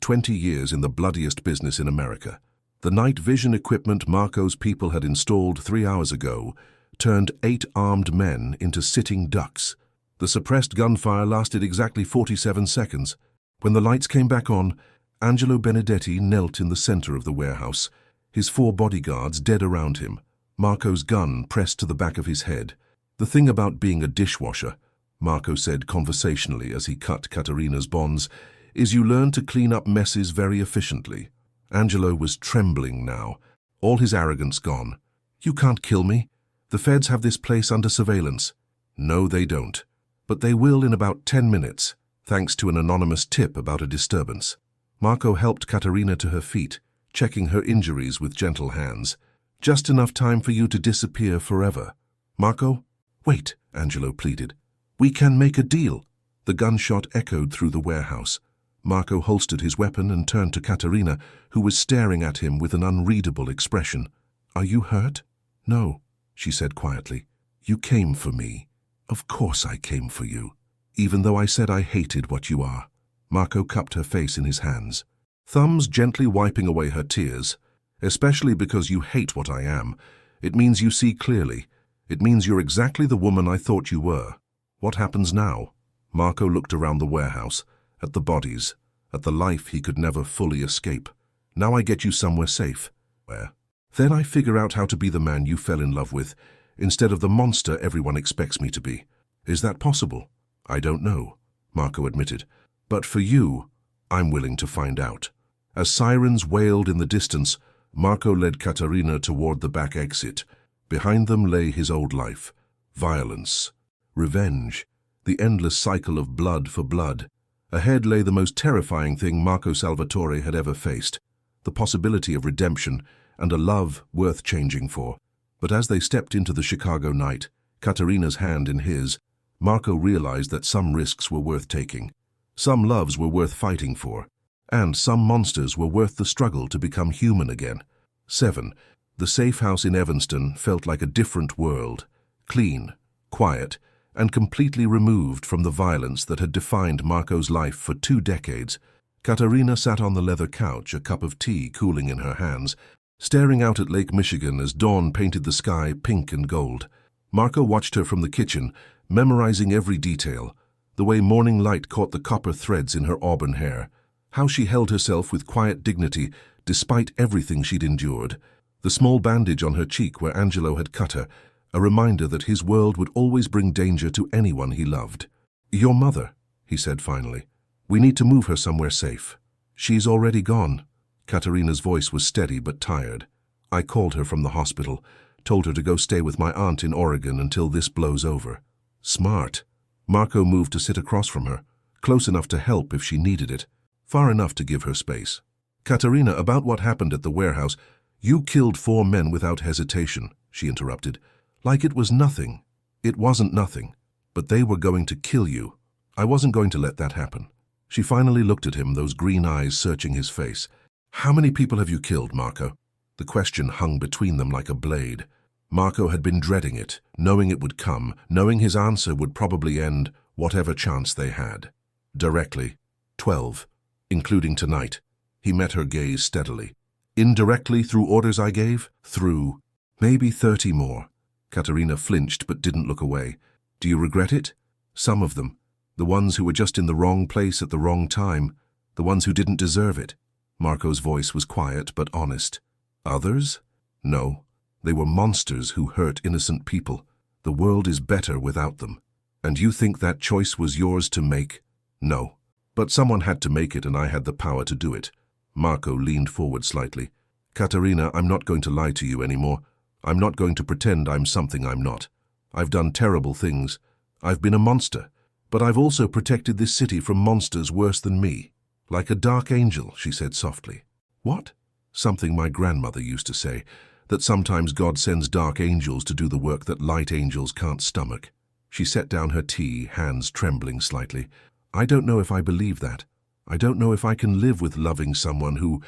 20 years in the bloodiest business in America. The night vision equipment Marco's people had installed 3 hours ago turned 8 armed men into sitting ducks. The suppressed gunfire lasted exactly 47 seconds. When the lights came back on, Angelo Benedetti knelt in the center of the warehouse, his 4 bodyguards dead around him, Marco's gun pressed to the back of his head. The thing about being a dishwasher, Marco said conversationally as he cut Katerina's bonds, is you learn to clean up messes very efficiently. Angelo was trembling now, all his arrogance gone. You can't kill me. The feds have this place under surveillance. No, they don't. But they will in about 10 minutes, thanks to an anonymous tip about a disturbance. Marco helped Katerina to her feet, checking her injuries with gentle hands. Just enough time for you to disappear forever. Marco? Wait, Angelo pleaded. We can make a deal. The gunshot echoed through the warehouse. Marco holstered his weapon and turned to Katerina, who was staring at him with an unreadable expression. Are you hurt? No, she said quietly. You came for me. Of course I came for you, even though I said I hated what you are. Marco cupped her face in his hands, thumbs gently wiping away her tears. Especially because you hate what I am. It means you see clearly. It means you're exactly the woman I thought you were. What happens now? Marco looked around the warehouse, at the bodies, at the life he could never fully escape. Now I get you somewhere safe. Where? Then I figure out how to be the man you fell in love with, instead of the monster everyone expects me to be. Is that possible? I don't know, Marco admitted. But for you, I'm willing to find out. As sirens wailed in the distance, Marco led Katerina toward the back exit. Behind them lay his old life. Violence. Revenge. The endless cycle of blood for blood. Ahead lay the most terrifying thing Marco Salvatore had ever faced. The possibility of redemption and a love worth changing for. But as they stepped into the Chicago night, Katerina's hand in his, Marco realized that some risks were worth taking. Some loves were worth fighting for. And some monsters were worth the struggle to become human again. 7. The safe house in Evanston felt like a different world. Clean, quiet, and completely removed from the violence that had defined Marco's life for 2 decades. Katerina sat on the leather couch, a cup of tea cooling in her hands, staring out at Lake Michigan as dawn painted the sky pink and gold. Marco watched her from the kitchen, memorizing every detail, the way morning light caught the copper threads in her auburn hair, how she held herself with quiet dignity despite everything she'd endured, the small bandage on her cheek where Angelo had cut her, a reminder that his world would always bring danger to anyone he loved. "Your mother," he said finally. "We need to move her somewhere safe." "She's already gone." Katerina's voice was steady but tired. "I called her from the hospital, told her to go stay with my aunt in Oregon until this blows over." "Smart." Marco moved to sit across from her, close enough to help if she needed it, far enough to give her space. "Katerina, about what happened at the warehouse, you killed 4 men without hesitation," she interrupted. "Like it was nothing." "It wasn't nothing, but they were going to kill you. I wasn't going to let that happen." She finally looked at him, those green eyes searching his face. "How many people have you killed, Marco?" The question hung between them like a blade. Marco had been dreading it, knowing it would come, knowing his answer would probably end whatever chance they had. Directly, 12, including tonight. He met her gaze steadily. "Indirectly through orders I gave?" "Through maybe 30 more." Katerina flinched but didn't look away. "Do you regret it?" "Some of them. The ones who were just in the wrong place at the wrong time. The ones who didn't deserve it." Marco's voice was quiet but honest. "Others? No. They were monsters who hurt innocent people. The world is better without them. And you think that choice was yours to make?" "No. But someone had to make it and I had the power to do it." Marco leaned forward slightly. "Katerina, I'm not going to lie to you anymore. I'm not going to pretend I'm something I'm not. I've done terrible things. I've been a monster. But I've also protected this city from monsters worse than me. Like a dark angel," she said softly. "What?" "Something my grandmother used to say, that sometimes God sends dark angels to do the work that light angels can't stomach." She set down her tea, hands trembling slightly. "I don't know if I believe that. I don't know if I can live with loving someone who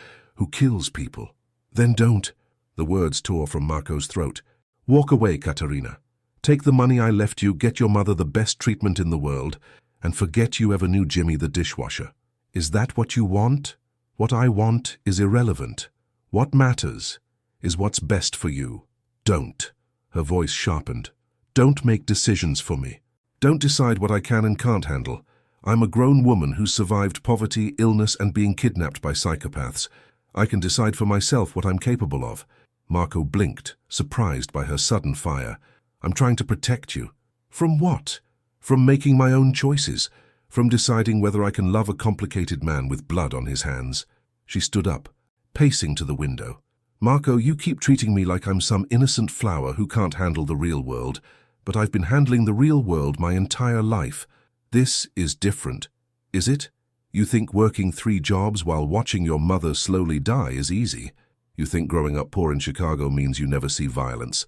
kills people." "Then don't." The words tore from Marco's throat. "Walk away, Katerina. Take the money I left you, get your mother the best treatment in the world, and forget you ever knew Jimmy the dishwasher. Is that what you want? What I want is irrelevant. What matters is what's best for you. Don't." Her voice sharpened. "Don't make decisions for me. Don't decide what I can and can't handle. I'm a grown woman who's survived poverty, illness, and being kidnapped by psychopaths. I can decide for myself what I'm capable of." Marco blinked, surprised by her sudden fire. "I'm trying to protect you." "From what?" "From making my own choices. From deciding whether I can love a complicated man with blood on his hands." She stood up, pacing to the window. "Marco, you keep treating me like I'm some innocent flower who can't handle the real world, but I've been handling the real world my entire life. This is different, is it? You think working 3 jobs while watching your mother slowly die is easy. You think growing up poor in Chicago means you never see violence.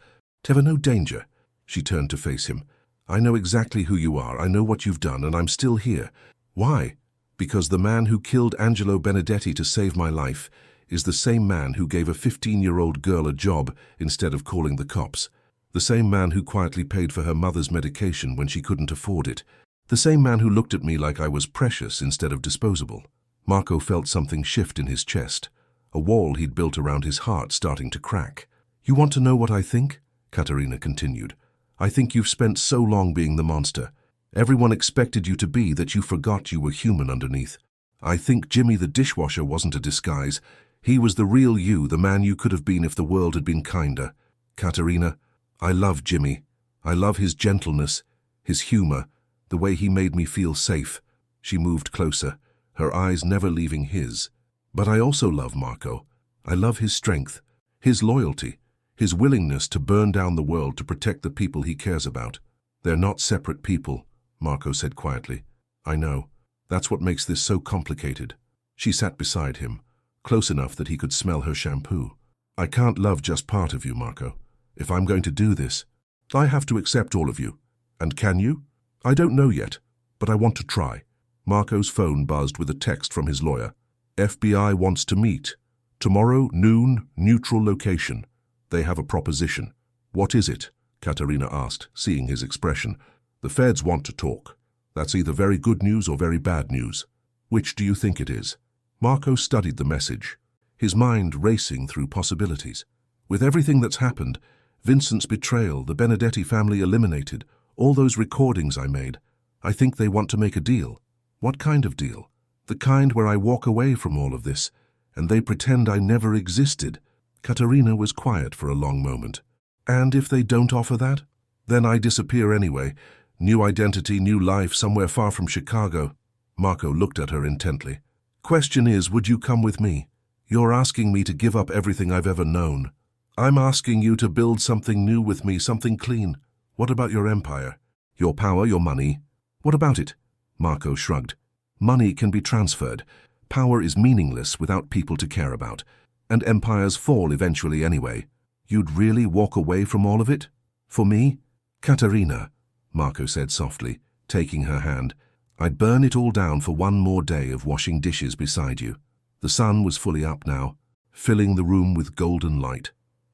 Never no danger." She turned to face him. "I know exactly who you are, I know what you've done, and I'm still here. Why? Because the man who killed Angelo Benedetti to save my life is the same man who gave a 15-year-old girl a job instead of calling the cops. The same man who quietly paid for her mother's medication when she couldn't afford it. The same man who looked at me like I was precious instead of disposable." Marco felt something shift in his chest, a wall he'd built around his heart starting to crack. "You want to know what I think?" Katerina continued. "I think you've spent so long being the monster. Everyone expected you to be that you forgot you were human underneath. I think Jimmy the dishwasher wasn't a disguise. He was the real you, the man you could have been if the world had been kinder. Katerina, I love Jimmy. I love his gentleness, his humor, the way he made me feel safe." She moved closer, her eyes never leaving his. "But I also love Marco. I love his strength, his loyalty, his willingness to burn down the world to protect the people he cares about." "They're not separate people," Marco said quietly. "I know. That's what makes this so complicated." She sat beside him, close enough that he could smell her shampoo. "I can't love just part of you, Marco. If I'm going to do this, I have to accept all of you. And can you? I don't know yet, but I want to try." Marco's phone buzzed with a text from his lawyer. "FBI wants to meet. Tomorrow, noon, neutral location. They have a proposition." "What is it?" Katerina asked, seeing his expression. The feds want to talk. That's either very good news or very bad news. Which do you think it is? Marco studied the message, his mind racing through possibilities. With everything that's happened, Vincent's betrayal, the Benedetti family eliminated, all those recordings I made, I think they want to make a deal. What kind of deal? The kind where I walk away from all of this, and they pretend I never existed. Katerina was quiet for a long moment. And if they don't offer that? Then I disappear anyway. New identity, new life, somewhere far from Chicago. Marco looked at her intently. Question is, would you come with me? You're asking me to give up everything I've ever known. I'm asking you to build something new with me, something clean. What about your empire? Your power, your money? What about it? Marco shrugged. Money can be transferred. Power is meaningless without people to care about. And empires fall eventually anyway. You'd really walk away from all of it? For me? Katerina, Marco said softly, taking her hand. I'd burn it all down for one more day of washing dishes beside you. The sun was fully up now, filling the room with golden light.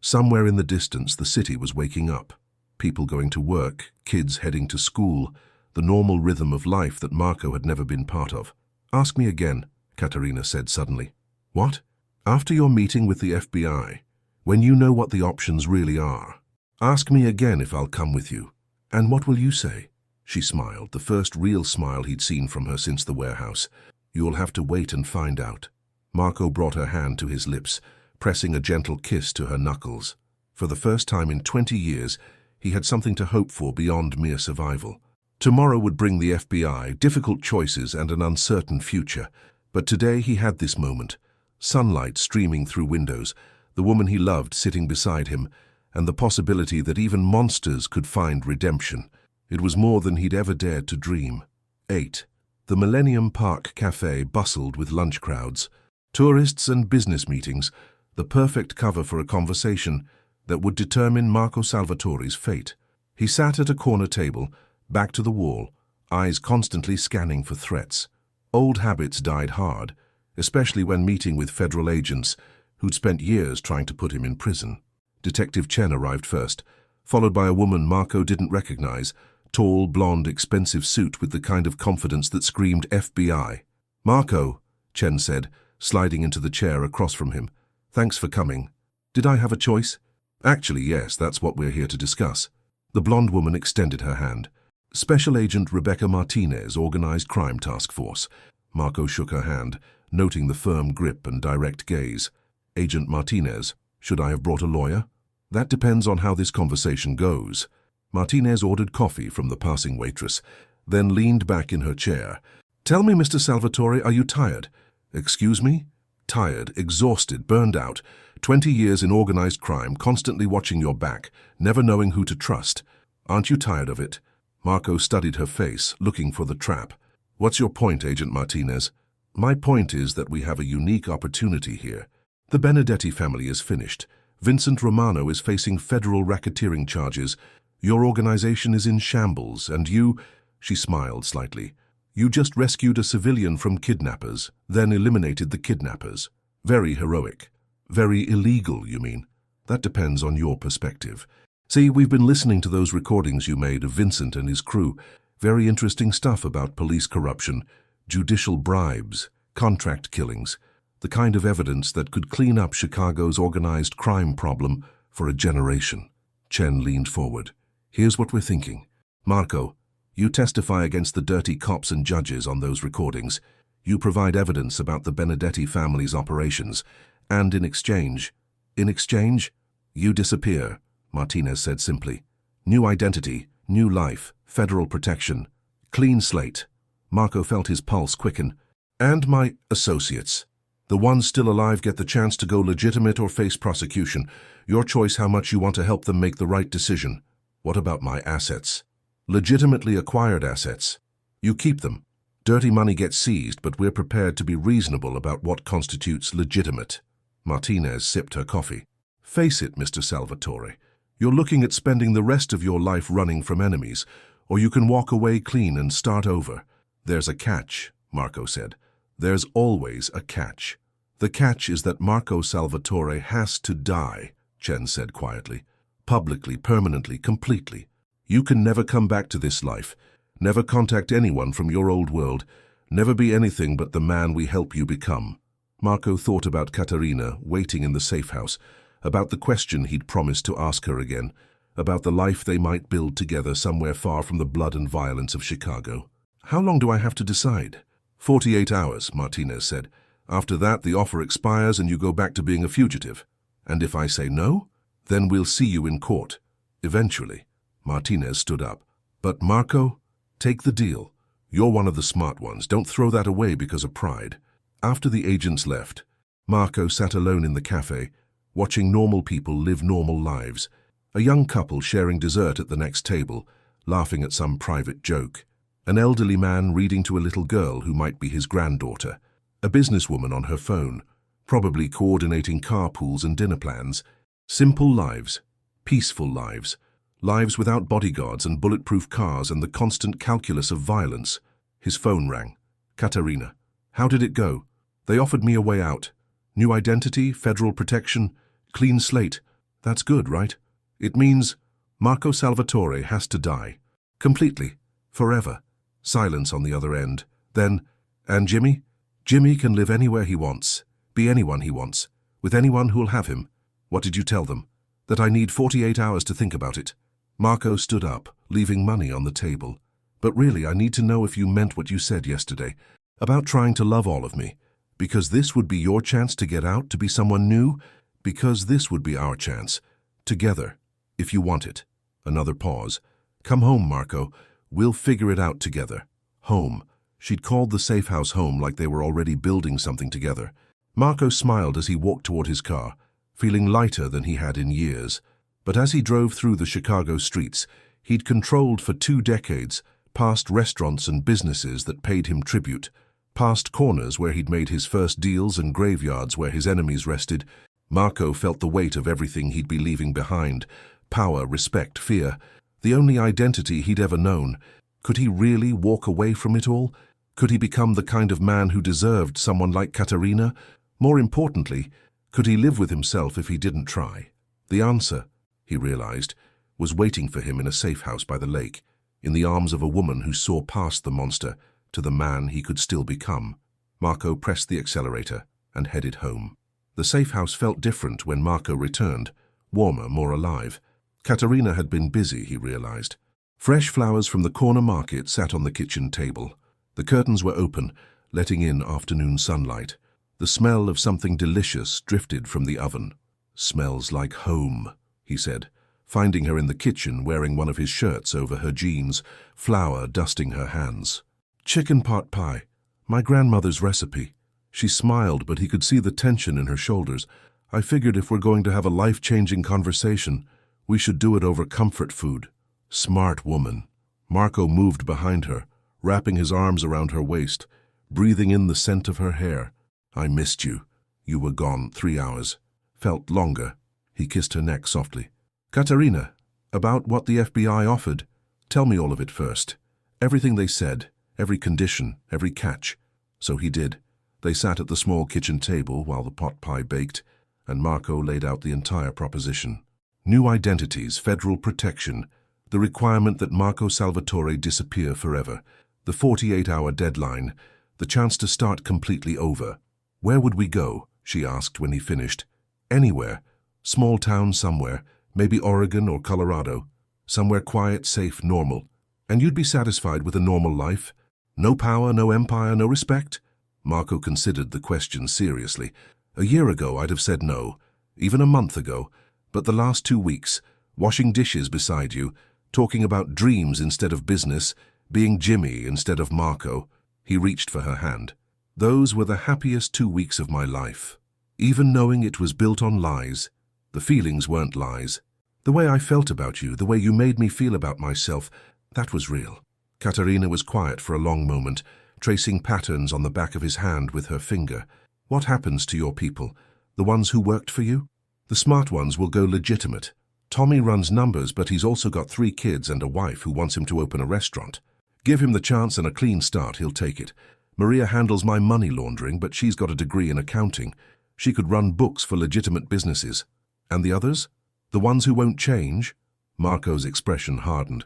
Somewhere in the distance, the city was waking up. People going to work, kids heading to school, the normal rhythm of life that Marco had never been part of. Ask me again, Katerina said suddenly. What? After your meeting with the FBI, when you know what the options really are, ask me again if I'll come with you. And what will you say? She smiled, the first real smile he'd seen from her since the warehouse. You'll have to wait and find out. Marco brought her hand to his lips, pressing a gentle kiss to her knuckles. For the first time in 20 years, he had something to hope for beyond mere survival. Tomorrow would bring the FBI, difficult choices and an uncertain future. But today he had this moment. Sunlight streaming through windows, the woman he loved sitting beside him, and the possibility that even monsters could find redemption. It was more than he'd ever dared to dream. 8. The Millennium Park Cafe bustled with lunch crowds, tourists and business meetings, the perfect cover for a conversation that would determine Marco Salvatore's fate. He sat at a corner table, back to the wall, eyes constantly scanning for threats. Old habits died hard, especially when meeting with federal agents who'd spent years trying to put him in prison. Detective Chen arrived first, followed by a woman Marco didn't recognize, tall, blonde, expensive suit with the kind of confidence that screamed FBI. Marco, Chen said, sliding into the chair across from him. Thanks for coming. Did I have a choice? Actually, yes, that's what we're here to discuss. The blonde woman extended her hand. Special Agent Rebecca Martinez, Organized Crime Task Force. Marco shook her hand, noting the firm grip and direct gaze. Agent Martinez, should I have brought a lawyer? That depends on how this conversation goes. Martinez ordered coffee from the passing waitress, then leaned back in her chair. Tell me, Mr. Salvatore, are you tired? Excuse me? Tired, exhausted, burned out. 20 years in organized crime, constantly watching your back, never knowing who to trust. Aren't you tired of it? Marco studied her face, looking for the trap. What's your point, Agent Martinez? My point is that we have a unique opportunity here. The Benedetti family is finished. Vincent Romano is facing federal racketeering charges. Your organization is in shambles, and you, she smiled slightly, you just rescued a civilian from kidnappers, then eliminated the kidnappers. Very heroic. Very illegal, you mean? That depends on your perspective. See, we've been listening to those recordings you made of Vincent and his crew. Very interesting stuff about police corruption, judicial bribes, contract killings, the kind of evidence that could clean up Chicago's organized crime problem for a generation. Chen leaned forward. Here's what we're thinking. Marco, you testify against the dirty cops and judges on those recordings. You provide evidence about the Benedetti family's operations. And in exchange, you disappear, Martinez said simply. New identity, new life, federal protection. Clean slate. Marco felt his pulse quicken. And my associates. The ones still alive get the chance to go legitimate or face prosecution. Your choice how much you want to help them make the right decision. What about my assets? Legitimately acquired assets. You keep them. Dirty money gets seized, but we're prepared to be reasonable about what constitutes legitimate. Martinez sipped her coffee. Face it, Mr. Salvatore. You're looking at spending the rest of your life running from enemies, or you can walk away clean and start over. There's a catch, Marco said. There's always a catch. The catch is that Marco Salvatore has to die, Chen said quietly. Publicly, permanently, completely. You can never come back to this life, never contact anyone from your old world, never be anything but the man we help you become. Marco thought about Katerina waiting in the safe house, about the question he'd promised to ask her again, about the life they might build together somewhere far from the blood and violence of Chicago. How long do I have to decide? 48 hours, Martinez said. After that, the offer expires and you go back to being a fugitive. And if I say no, then we'll see you in court. Eventually. Martinez stood up. But Marco, take the deal. You're one of the smart ones. Don't throw that away because of pride. After the agents left, Marco sat alone in the cafe, watching normal people live normal lives. A young couple sharing dessert at the next table, laughing at some private joke. An elderly man reading to a little girl who might be his granddaughter. A businesswoman on her phone, probably coordinating carpools and dinner plans. Simple lives, peaceful lives. Lives without bodyguards and bulletproof cars and the constant calculus of violence. His phone rang. Katerina. How did it go? They offered me a way out. New identity, federal protection, clean slate. That's good, right? It means Marco Salvatore has to die. Completely. Forever. Silence on the other end. Then, and Jimmy? Jimmy can live anywhere he wants, be anyone he wants, with anyone who'll have him. What did you tell them? That I need 48 hours to think about it. Marco stood up, leaving money on the table. But really, I need to know if you meant what you said yesterday, about trying to love all of me. Because this would be your chance to get out, to be someone new. Because this would be our chance. Together, if you want it. Another pause. Come home, Marco. We'll figure it out together. Home. She'd called the safe house home like they were already building something together. Marco smiled as he walked toward his car, feeling lighter than he had in years. But as he drove through the Chicago streets, he'd controlled for 2 decades, past restaurants and businesses that paid him tribute, past corners where he'd made his first deals and graveyards where his enemies rested. Marco felt the weight of everything he'd be leaving behind. Power, respect, fear. The only identity he'd ever known. Could he really walk away from it all? Could he become the kind of man who deserved someone like Katerina? More importantly, could he live with himself if he didn't try? The answer, he realized, was waiting for him in a safe house by the lake, in the arms of a woman who saw past the monster to the man he could still become. Marco pressed the accelerator and headed home. The safe house felt different when Marco returned, warmer, more alive. Katerina had been busy, he realized. Fresh flowers from the corner market sat on the kitchen table. The curtains were open, letting in afternoon sunlight. The smell of something delicious drifted from the oven. Smells like home, he said, finding her in the kitchen wearing one of his shirts over her jeans, flour dusting her hands. Chicken pot pie, my grandmother's recipe. She smiled, but he could see the tension in her shoulders. I figured if we're going to have a life-changing conversation, we should do it over comfort food. Smart woman. Marco moved behind her, wrapping his arms around her waist, breathing in the scent of her hair. I missed you. You were gone 3 hours. Felt longer. He kissed her neck softly. Katerina, about what the FBI offered. Tell me all of it first. Everything they said, every condition, every catch. So he did. They sat at the small kitchen table while the pot pie baked, and Marco laid out the entire proposition. New identities, federal protection, the requirement that Marco Salvatore disappear forever, the 48-hour deadline, the chance to start completely over. Where would we go? She asked when he finished. Anywhere. Small town somewhere, maybe Oregon or Colorado. Somewhere quiet, safe, normal. And you'd be satisfied with a normal life? No power, no empire, no respect? Marco considered the question seriously. A year ago I'd have said no, even a month ago. But the last 2 weeks, washing dishes beside you, talking about dreams instead of business, being Jimmy instead of Marco, he reached for her hand. Those were the happiest 2 weeks of my life. Even knowing it was built on lies, the feelings weren't lies. The way I felt about you, the way you made me feel about myself, that was real. Katerina was quiet for a long moment, tracing patterns on the back of his hand with her finger. What happens to your people? The ones who worked for you? The smart ones will go legitimate. Tommy runs numbers, but he's also got 3 kids and a wife who wants him to open a restaurant. Give him the chance and a clean start, he'll take it. Maria handles my money laundering, but she's got a degree in accounting. She could run books for legitimate businesses. And the others? The ones who won't change? Marco's expression hardened.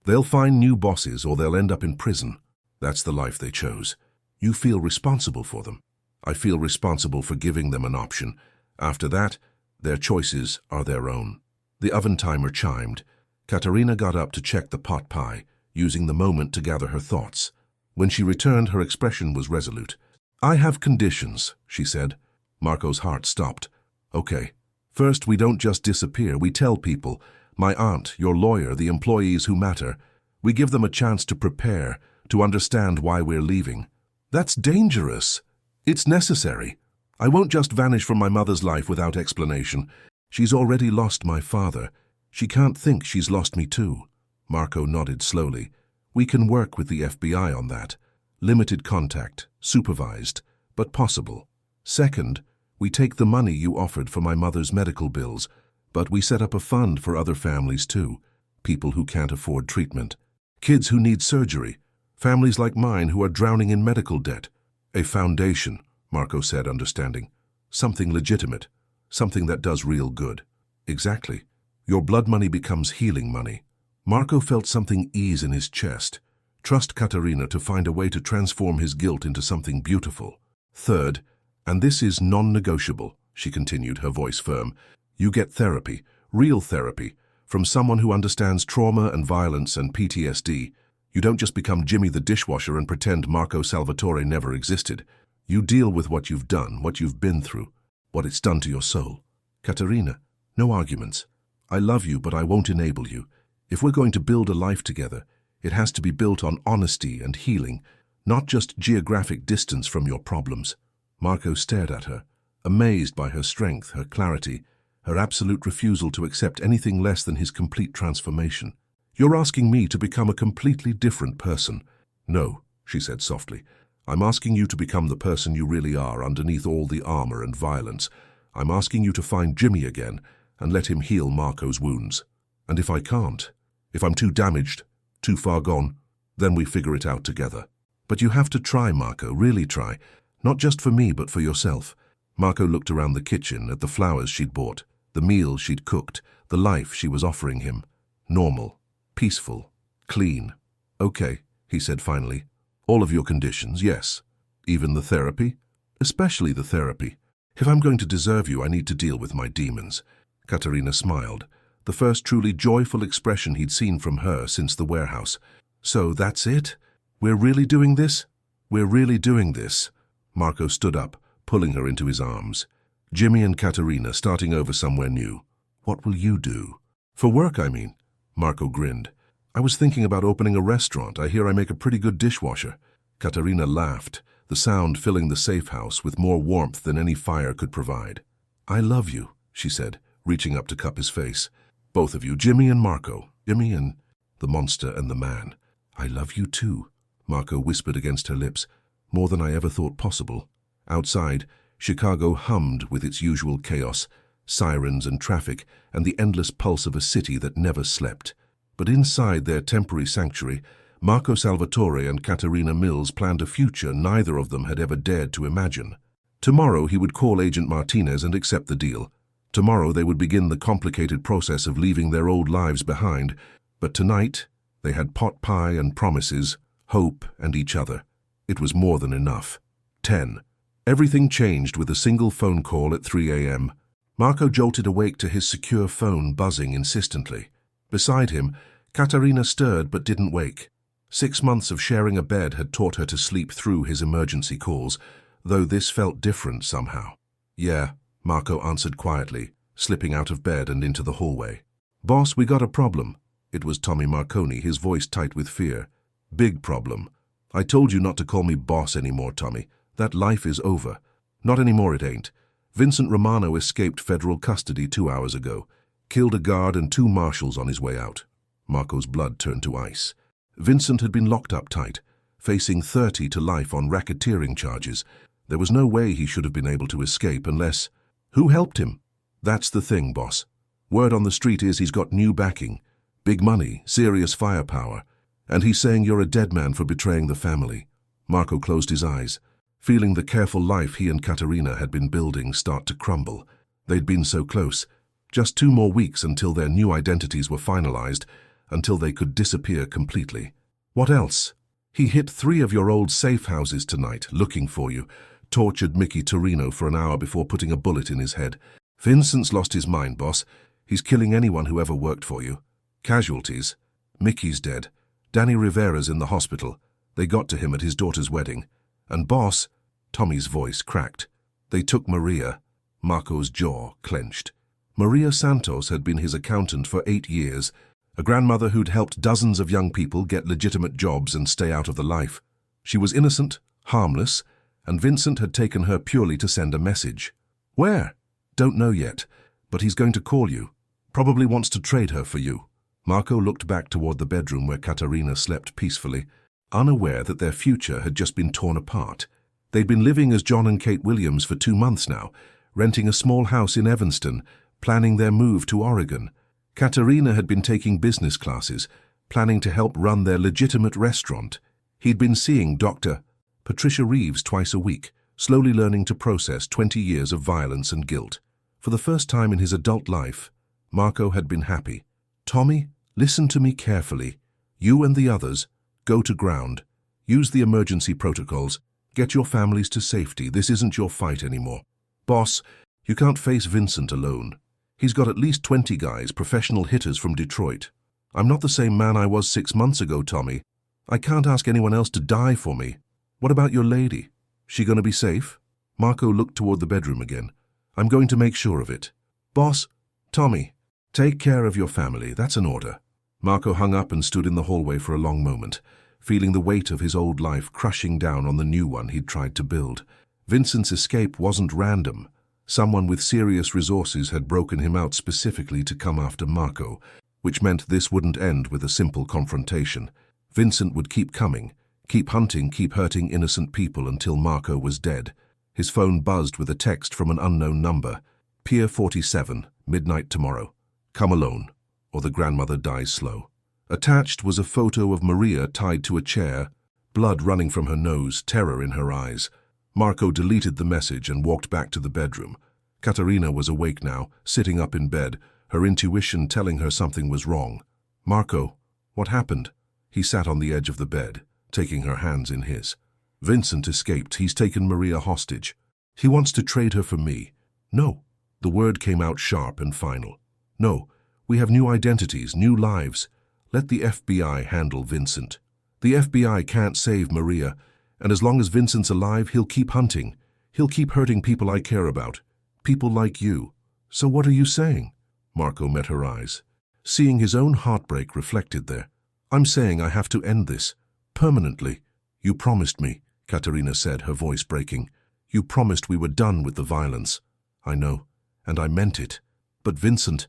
They'll find new bosses or they'll end up in prison. That's the life they chose. You feel responsible for them. I feel responsible for giving them an option. After that, their choices are their own. The oven timer chimed. Katerina got up to check the pot pie, using the moment to gather her thoughts. When she returned, her expression was resolute. I have conditions, she said. Marco's heart stopped. Okay. First, we don't just disappear, we tell people. My aunt, your lawyer, the employees who matter. We give them a chance to prepare, to understand why we're leaving. That's dangerous. It's necessary. I won't just vanish from my mother's life without explanation. She's already lost my father. She can't think she's lost me too. Marco nodded slowly. We can work with the FBI on that. Limited contact, supervised, but possible. Second, we take the money you offered for my mother's medical bills, but we set up a fund for other families too. People who can't afford treatment. Kids who need surgery. Families like mine who are drowning in medical debt. A foundation, Marco said, understanding. Something legitimate. Something that does real good. Exactly. Your blood money becomes healing money. Marco felt something ease in his chest. Trust Katerina to find a way to transform his guilt into something beautiful. Third, and this is non-negotiable, she continued, her voice firm, you get therapy, real therapy, from someone who understands trauma and violence and PTSD. You don't just become Jimmy the dishwasher and pretend Marco Salvatore never existed. You deal with what you've done, what you've been through, what it's done to your soul. Katerina, no arguments. I love you, but I won't enable you. If we're going to build a life together, it has to be built on honesty and healing, not just geographic distance from your problems. Marco stared at her, amazed by her strength, her clarity, her absolute refusal to accept anything less than his complete transformation. You're asking me to become a completely different person. No, she said softly. I'm asking you to become the person you really are underneath all the armor and violence. I'm asking you to find Jimmy again and let him heal Marco's wounds. And if I can't, if I'm too damaged, too far gone, then we figure it out together. But you have to try, Marco, really try. Not just for me, but for yourself. Marco looked around the kitchen at the flowers she'd bought, the meals she'd cooked, the life she was offering him. Normal, peaceful, clean. Okay, he said finally. All of your conditions, yes. Even the therapy? Especially the therapy. If I'm going to deserve you, I need to deal with my demons. Katerina smiled, the first truly joyful expression he'd seen from her since the warehouse. So that's it? We're really doing this? We're really doing this. Marco stood up, pulling her into his arms. Jimmy and Katerina starting over somewhere new. What will you do? For work, I mean. Marco grinned. I was thinking about opening a restaurant. I hear I make a pretty good dishwasher. Katerina laughed, the sound filling the safe house with more warmth than any fire could provide. I love you, she said, reaching up to cup his face. Both of you, Jimmy and Marco. Jimmy and the monster and the man. I love you too, Marco whispered against her lips, more than I ever thought possible. Outside, Chicago hummed with its usual chaos, sirens and traffic, and the endless pulse of a city that never slept. But inside their temporary sanctuary, Marco Salvatore and Katerina Mills planned a future neither of them had ever dared to imagine. Tomorrow he would call Agent Martinez and accept the deal. Tomorrow they would begin the complicated process of leaving their old lives behind, but tonight they had pot pie and promises, hope and each other. It was more than enough. 10. Everything changed with a single phone call at 3 a.m. Marco jolted awake to his secure phone buzzing insistently. Beside him, Katerina stirred but didn't wake. 6 months of sharing a bed had taught her to sleep through his emergency calls, though this felt different somehow. Yeah, Marco answered quietly, slipping out of bed and into the hallway. Boss, we got a problem. It was Tommy Marconi, his voice tight with fear. Big problem. I told you not to call me boss anymore, Tommy. That life is over. Not anymore, it ain't. Vincent Romano escaped federal custody 2 hours ago. Killed a guard and 2 marshals on his way out. Marco's blood turned to ice. Vincent had been locked up tight, facing 30 to life on racketeering charges. There was no way he should have been able to escape unless... Who helped him? That's the thing, boss. Word on the street is he's got new backing. Big money, serious firepower. And he's saying you're a dead man for betraying the family. Marco closed his eyes, feeling the careful life he and Katerina had been building start to crumble. They'd been so close. Just 2 more weeks until their new identities were finalized, until they could disappear completely. What else? He hit 3 of your old safe houses tonight, looking for you, tortured Mickey Torino for an hour before putting a bullet in his head. Vincent's lost his mind, boss. He's killing anyone who ever worked for you. Casualties. Mickey's dead. Danny Rivera's in the hospital. They got to him at his daughter's wedding. And boss, Tommy's voice cracked. They took Maria. Marco's jaw clenched. Maria Santos had been his accountant for 8 years, a grandmother who'd helped dozens of young people get legitimate jobs and stay out of the life. She was innocent, harmless, and Vincent had taken her purely to send a message. Where? Don't know yet, but he's going to call you. Probably wants to trade her for you. Marco looked back toward the bedroom where Katerina slept peacefully, unaware that their future had just been torn apart. They'd been living as John and Kate Williams for 2 months now, renting a small house in Evanston, planning their move to Oregon. Katerina had been taking business classes, planning to help run their legitimate restaurant. He'd been seeing Dr. Patricia Reeves twice a week, slowly learning to process 20 years of violence and guilt. For the first time in his adult life, Marco had been happy. Tommy, listen to me carefully. You and the others, go to ground. Use the emergency protocols. Get your families to safety. This isn't your fight anymore. Boss, you can't face Vincent alone. He's got at least 20 guys, professional hitters from Detroit. I'm not the same man I was 6 months ago, Tommy. I can't ask anyone else to die for me. What about your lady? She gonna be safe? Marco looked toward the bedroom again. I'm going to make sure of it. Boss, Tommy, take care of your family. That's an order. Marco hung up and stood in the hallway for a long moment, feeling the weight of his old life crushing down on the new one he'd tried to build. Vincent's escape wasn't random. Someone with serious resources had broken him out specifically to come after Marco, which meant this wouldn't end with a simple confrontation. Vincent would keep coming, keep hunting, keep hurting innocent people until Marco was dead. His phone buzzed with a text from an unknown number. Pier 47, midnight tomorrow. Come alone, or the grandmother dies slow. Attached was a photo of Maria tied to a chair, blood running from her nose, terror in her eyes. Marco deleted the message and walked back to the bedroom. Katerina was awake now, sitting up in bed, her intuition telling her something was wrong. Marco, what happened? He sat on the edge of the bed, taking her hands in his. Vincent escaped. He's taken Maria hostage. He wants to trade her for me. No. The word came out sharp and final. No. We have new identities, new lives. Let the FBI handle Vincent. The FBI can't save Maria, and as long as Vincent's alive, he'll keep hunting. He'll keep hurting people I care about. People like you. So what are you saying? Marco met her eyes, seeing his own heartbreak reflected there. I'm saying I have to end this. Permanently. You promised me, Katerina said, her voice breaking. You promised we were done with the violence. I know, and I meant it. But Vincent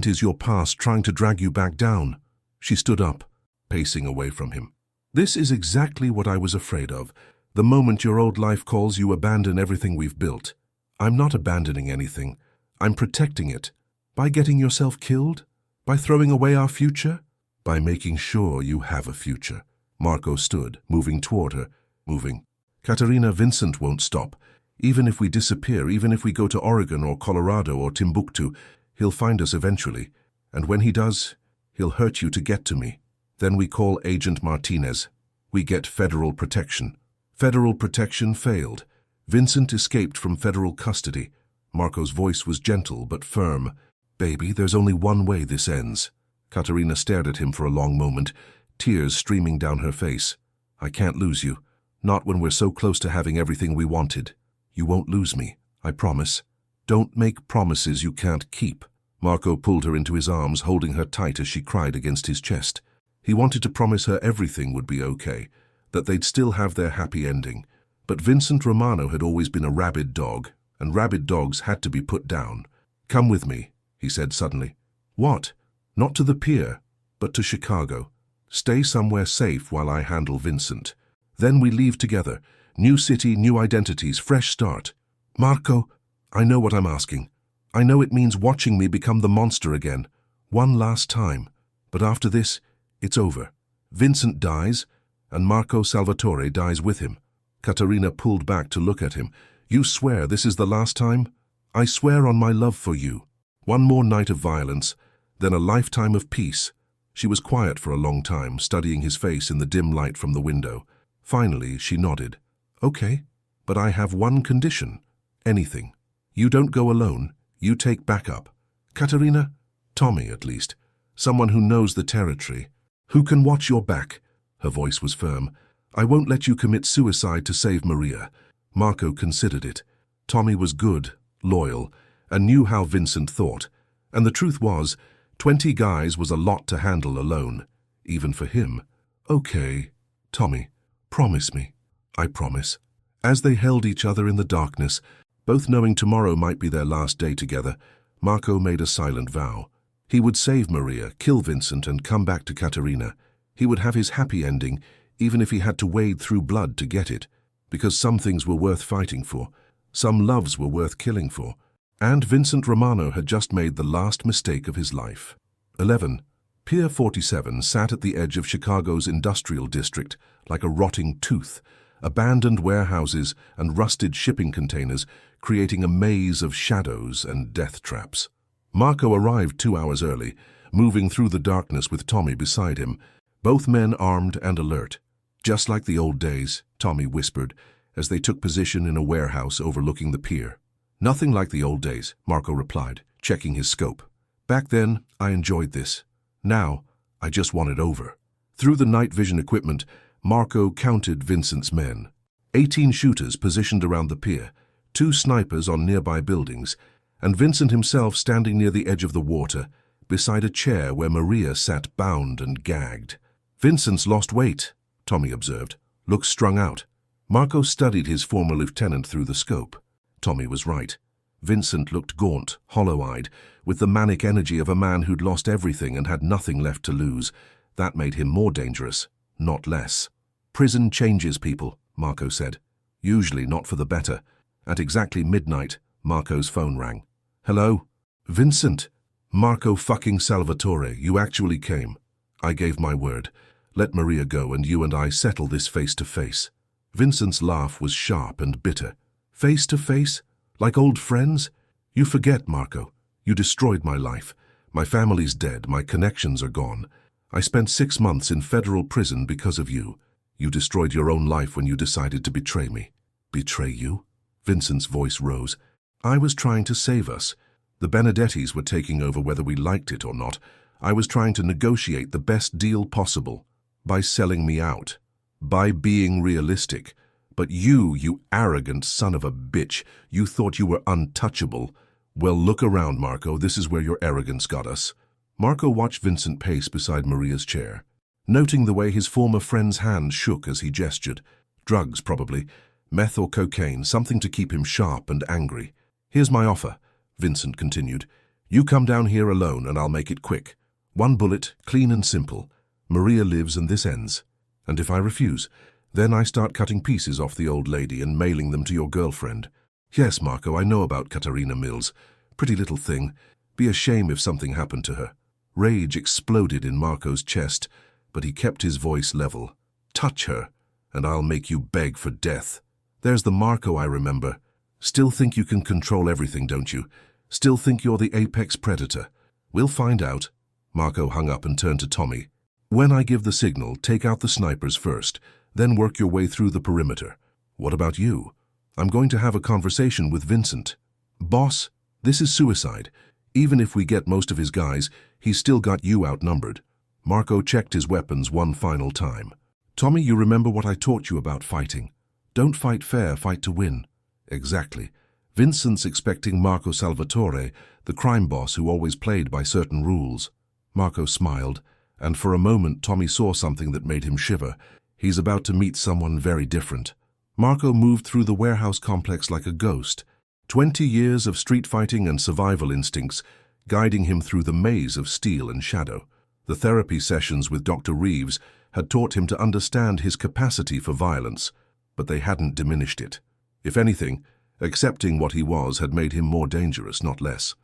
is your past trying to drag you back down. She stood up, pacing away from him. This is exactly what I was afraid of. The moment your old life calls, you abandon everything we've built. I'm not abandoning anything. I'm protecting it. By getting yourself killed? By throwing away our future? By making sure you have a future. Marco stood, moving toward her, moving. Katerina, Vincent won't stop. Even if we disappear, even if we go to Oregon or Colorado or Timbuktu, he'll find us eventually. And when he does, he'll hurt you to get to me. Then we call Agent Martinez. We get federal protection. Federal protection failed. Vincent escaped from federal custody. Marco's voice was gentle but firm. Baby, there's only one way this ends. Katerina stared at him for a long moment, tears streaming down her face. I can't lose you. Not when we're so close to having everything we wanted. You won't lose me, I promise. Don't make promises you can't keep. Marco pulled her into his arms, holding her tight as she cried against his chest. He wanted to promise her everything would be okay, that they'd still have their happy ending. But Vincent Romano had always been a rabid dog, and rabid dogs had to be put down. Come with me, he said suddenly. What? Not to the pier, but to Chicago. Stay somewhere safe while I handle Vincent. Then we leave together. New city, new identities, fresh start. Marco, I know what I'm asking. I know it means watching me become the monster again. One last time. But after this, it's over. Vincent dies, and Marco Salvatore dies with him. Katerina pulled back to look at him. You swear this is the last time? I swear on my love for you. One more night of violence, then a lifetime of peace. She was quiet for a long time, studying his face in the dim light from the window. Finally, she nodded. Okay, but I have one condition. Anything. You don't go alone. You take backup. Katerina? Tommy, at least. Someone who knows the territory. Who can watch your back. Her voice was firm. I won't let you commit suicide to save Maria. Marco considered it. Tommy was good, loyal, and knew how Vincent thought. And the truth was, 20 guys was a lot to handle alone, even for him. Okay, Tommy, promise me. I promise. As they held each other in the darkness, both knowing tomorrow might be their last day together, Marco made a silent vow. He would save Maria, kill Vincent, and come back to Katerina. He would have his happy ending, even if he had to wade through blood to get it, because some things were worth fighting for, some loves were worth killing for. And Vincent Romano had just made the last mistake of his life. 11. Pier 47 sat at the edge of Chicago's industrial district like a rotting tooth, abandoned warehouses and rusted shipping containers creating a maze of shadows and death traps. Marco arrived 2 hours early, moving through the darkness with Tommy beside him, both men armed and alert. Just like the old days, Tommy whispered, as they took position in a warehouse overlooking the pier. Nothing like the old days, Marco replied, checking his scope. Back then, I enjoyed this. Now, I just want it over. Through the night vision equipment, Marco counted Vincent's men. 18 shooters positioned around the pier, 2 snipers on nearby buildings, and Vincent himself standing near the edge of the water, beside a chair where Maria sat bound and gagged. Vincent's lost weight, Tommy observed. Looks strung out. Marco studied his former lieutenant through the scope. Tommy was right. Vincent looked gaunt, hollow-eyed, with the manic energy of a man who'd lost everything and had nothing left to lose. That made him more dangerous, not less. Prison changes people, Marco said. Usually not for the better. At exactly midnight, Marco's phone rang. Hello? Vincent? Marco fucking Salvatore, you actually came. I gave my word. Let Maria go and you and I settle this face to face. Vincent's laugh was sharp and bitter. Face to face? Like old friends? You forget, Marco. You destroyed my life. My family's dead. My connections are gone. I spent 6 months in federal prison because of you. You destroyed your own life when you decided to betray me. Betray you? Vincent's voice rose. I was trying to save us. The Benedettis were taking over whether we liked it or not. I was trying to negotiate the best deal possible. By selling me out. By being realistic. But you arrogant son of a bitch, you thought you were untouchable. Well, look around, Marco. This is where your arrogance got us. Marco watched Vincent pace beside Maria's chair, noting the way his former friend's hand shook as he gestured. Drugs, probably. Meth or cocaine, something to keep him sharp and angry. Here's my offer, Vincent continued. You come down here alone and I'll make it quick. 1 bullet, clean and simple. Maria lives and this ends. And if I refuse, then I start cutting pieces off the old lady and mailing them to your girlfriend. Yes, Marco, I know about Katerina Mills. Pretty little thing. Be a shame if something happened to her. Rage exploded in Marco's chest, but he kept his voice level. Touch her, and I'll make you beg for death. There's the Marco I remember. Still think you can control everything, don't you? Still think you're the apex predator. We'll find out. Marco hung up and turned to Tommy. When I give the signal, take out the snipers first, then work your way through the perimeter. What about you? I'm going to have a conversation with Vincent. Boss, this is suicide. Even if we get most of his guys, he's still got you outnumbered. Marco checked his weapons one final time. Tommy, you remember what I taught you about fighting. Don't fight fair, fight to win. Exactly. Vincent's expecting Marco Salvatore, the crime boss who always played by certain rules. Marco smiled, and for a moment Tommy saw something that made him shiver. He's about to meet someone very different. Marco moved through the warehouse complex like a ghost. 20 years of street fighting and survival instincts guiding him through the maze of steel and shadow. The therapy sessions with Dr. Reeves had taught him to understand his capacity for violence, but they hadn't diminished it. If anything, accepting what he was had made him more dangerous, not less.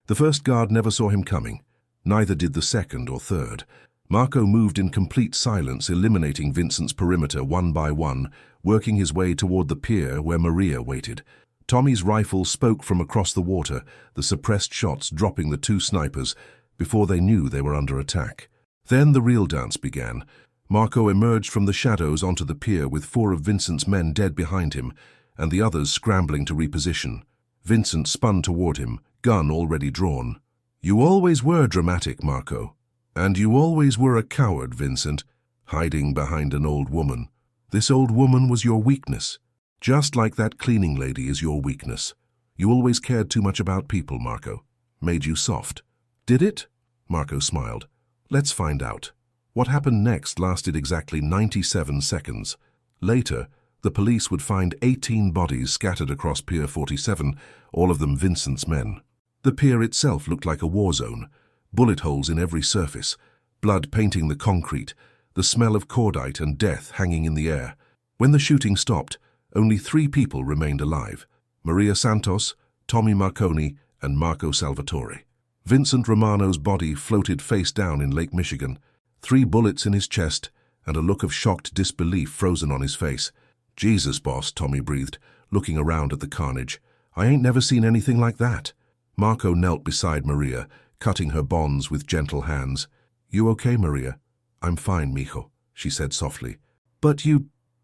The first guard never saw him coming. Neither did the second or third. Marco moved in complete silence, eliminating Vincent's perimeter one by one, working his way toward the pier where Maria waited. Tommy's rifle spoke from across the water, the suppressed shots dropping the 2 snipers, Before they knew, they were under attack. Then the real dance began. Marco emerged from the shadows onto the pier with 4 of Vincent's men dead behind him, and the others scrambling to reposition. Vincent spun toward him, gun already drawn. "You always were dramatic, Marco. And you always were a coward, Vincent, hiding behind an old woman. This old woman was your weakness. Just like that cleaning lady is your weakness. You always cared too much about people, Marco. Made you soft." "Did it?" Marco smiled. "Let's find out." What happened next lasted exactly 97 seconds. Later, the police would find 18 bodies scattered across Pier 47, all of them Vincent's men. The pier itself looked like a war zone. Bullet holes in every surface, blood painting the concrete, the smell of cordite and death hanging in the air. When the shooting stopped, only 3 people remained alive: Maria Santos, Tommy Marconi, and Marco Salvatore. Vincent Romano's body floated face down in Lake Michigan, 3 bullets in his chest and a look of shocked disbelief frozen on his face. "Jesus, boss," Tommy breathed, looking around at the carnage. "I ain't never seen anything like that." Marco knelt beside Maria, cutting her bonds with gentle hands. "You okay, Maria?" "I'm fine, mijo," she said softly. "But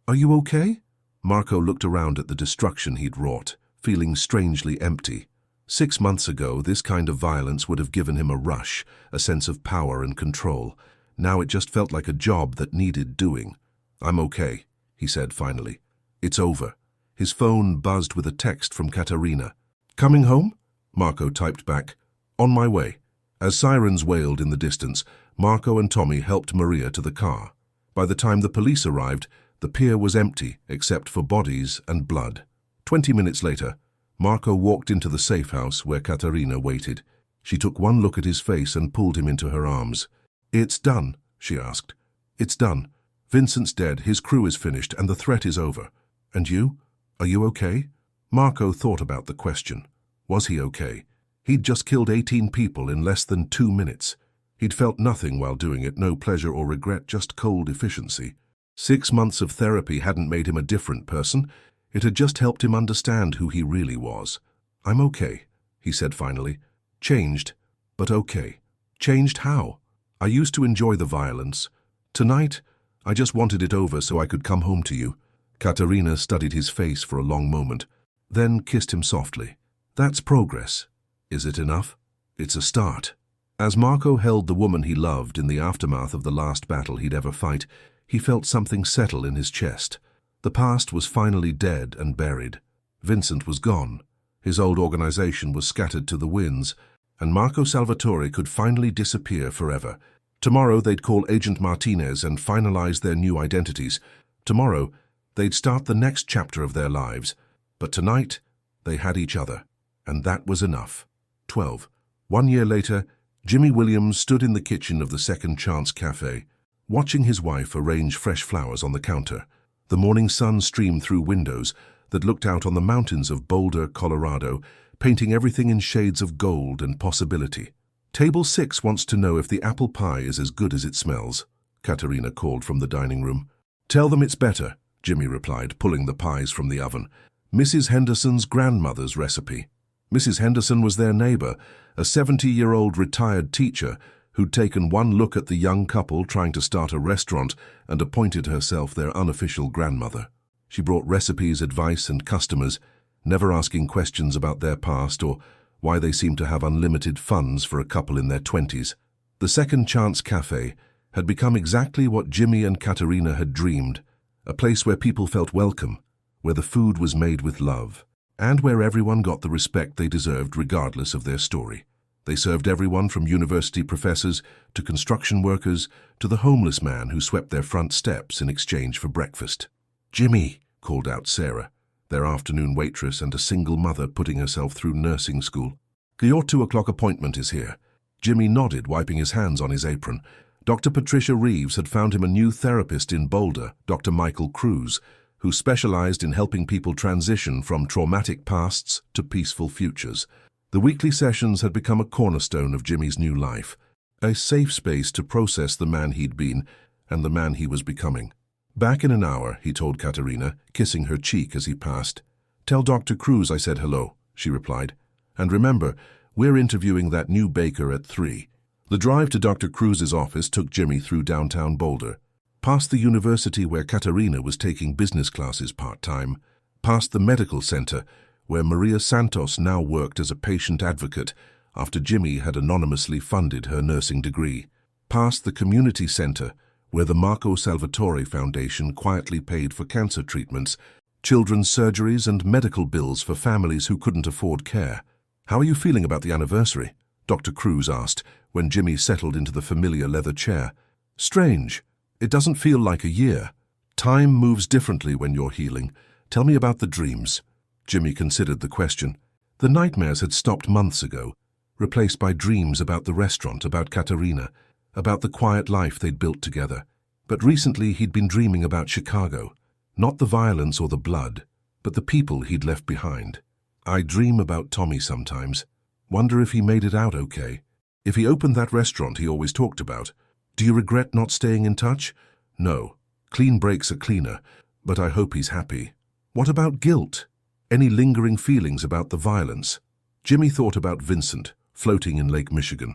are you okay?" Marco looked around at the destruction he'd wrought, feeling strangely empty. 6 months ago, this kind of violence would have given him a rush, a sense of power and control. Now it just felt like a job that needed doing. "I'm okay," he said finally. "It's over." His phone buzzed with a text from Katerina. "Coming home?" Marco typed back, "On my way." As sirens wailed in the distance, Marco and Tommy helped Maria to the car. By the time the police arrived, the pier was empty except for bodies and blood. 20 minutes later, Marco walked into the safe house where Katerina waited. She took one look at his face and pulled him into her arms. "It's done," she asked. "It's done. Vincent's dead, his crew is finished, and the threat is over. And you? Are you okay?" Marco thought about the question. Was he okay? He'd just killed 18 people in less than 2 minutes. He'd felt nothing while doing it, no pleasure or regret, just cold efficiency. 6 months of therapy hadn't made him a different person. It had just helped him understand who he really was. "I'm okay," he said finally. "Changed, but okay." "Changed how?" "I used to enjoy the violence. Tonight, I just wanted it over so I could come home to you." Katerina studied his face for a long moment, then kissed him softly. "That's progress. Is it enough?" "It's a start." As Marco held the woman he loved in the aftermath of the last battle he'd ever fight, he felt something settle in his chest. The past was finally dead and buried. Vincent was gone. His old organization was scattered to the winds, and Marco Salvatore could finally disappear forever. Tomorrow they'd call Agent Martinez and finalize their new identities. Tomorrow they'd start the next chapter of their lives. But tonight they had each other, and that was enough. 12. 1 year later, Jimmy Williams stood in the kitchen of the Second Chance Cafe, watching his wife arrange fresh flowers on the counter. The morning sun streamed through windows that looked out on the mountains of Boulder, Colorado, painting everything in shades of gold and possibility. "Table 6 wants to know if the apple pie is as good as it smells," Katerina called from the dining room. "Tell them it's better," Jimmy replied, pulling the pies from the oven. "Mrs. Henderson's grandmother's recipe." Mrs. Henderson was their neighbor, a 70-year-old retired teacher who'd taken one look at the young couple trying to start a restaurant and appointed herself their unofficial grandmother. She brought recipes, advice, and customers, never asking questions about their past or why they seemed to have unlimited funds for a couple in their 20s. The Second Chance Cafe had become exactly what Jimmy and Katerina had dreamed, a place where people felt welcome, where the food was made with love, and where everyone got the respect they deserved regardless of their story. They served everyone from university professors to construction workers to the homeless man who swept their front steps in exchange for breakfast. "Jimmy," called out Sarah, their afternoon waitress and a single mother putting herself through nursing school. "Your 2 o'clock appointment is here." Jimmy nodded, wiping his hands on his apron. Dr. Patricia Reeves had found him a new therapist in Boulder, Dr. Michael Cruz, who specialized in helping people transition from traumatic pasts to peaceful futures. The weekly sessions had become a cornerstone of Jimmy's new life, a safe space to process the man he'd been and the man he was becoming. "Back in an hour," he told Katerina, kissing her cheek as he passed. "Tell Dr. Cruz I said hello," she replied. "And remember, we're interviewing that new baker at 3. The drive to Dr. Cruz's office took Jimmy through downtown Boulder, past the university where Katerina was taking business classes part-time, past the medical center where Maria Santos now worked as a patient advocate after Jimmy had anonymously funded her nursing degree, past the community center where the Marco Salvatore Foundation quietly paid for cancer treatments, children's surgeries and medical bills for families who couldn't afford care. "How are you feeling about the anniversary?" Dr. Cruz asked when Jimmy settled into the familiar leather chair. "Strange. It doesn't feel like a year. Time moves differently when you're healing. Tell me about the dreams." Jimmy considered the question. The nightmares had stopped months ago, replaced by dreams about the restaurant, about Katerina, about the quiet life they'd built together. But recently he'd been dreaming about Chicago. Not the violence or the blood, but the people he'd left behind. "I dream about Tommy sometimes. Wonder if he made it out okay. If he opened that restaurant he always talked about. Do you regret not staying in touch?" "No. Clean breaks are cleaner, but I hope he's happy." "What about guilt? Any lingering feelings about the violence?" Jimmy thought about Vincent, floating in Lake Michigan,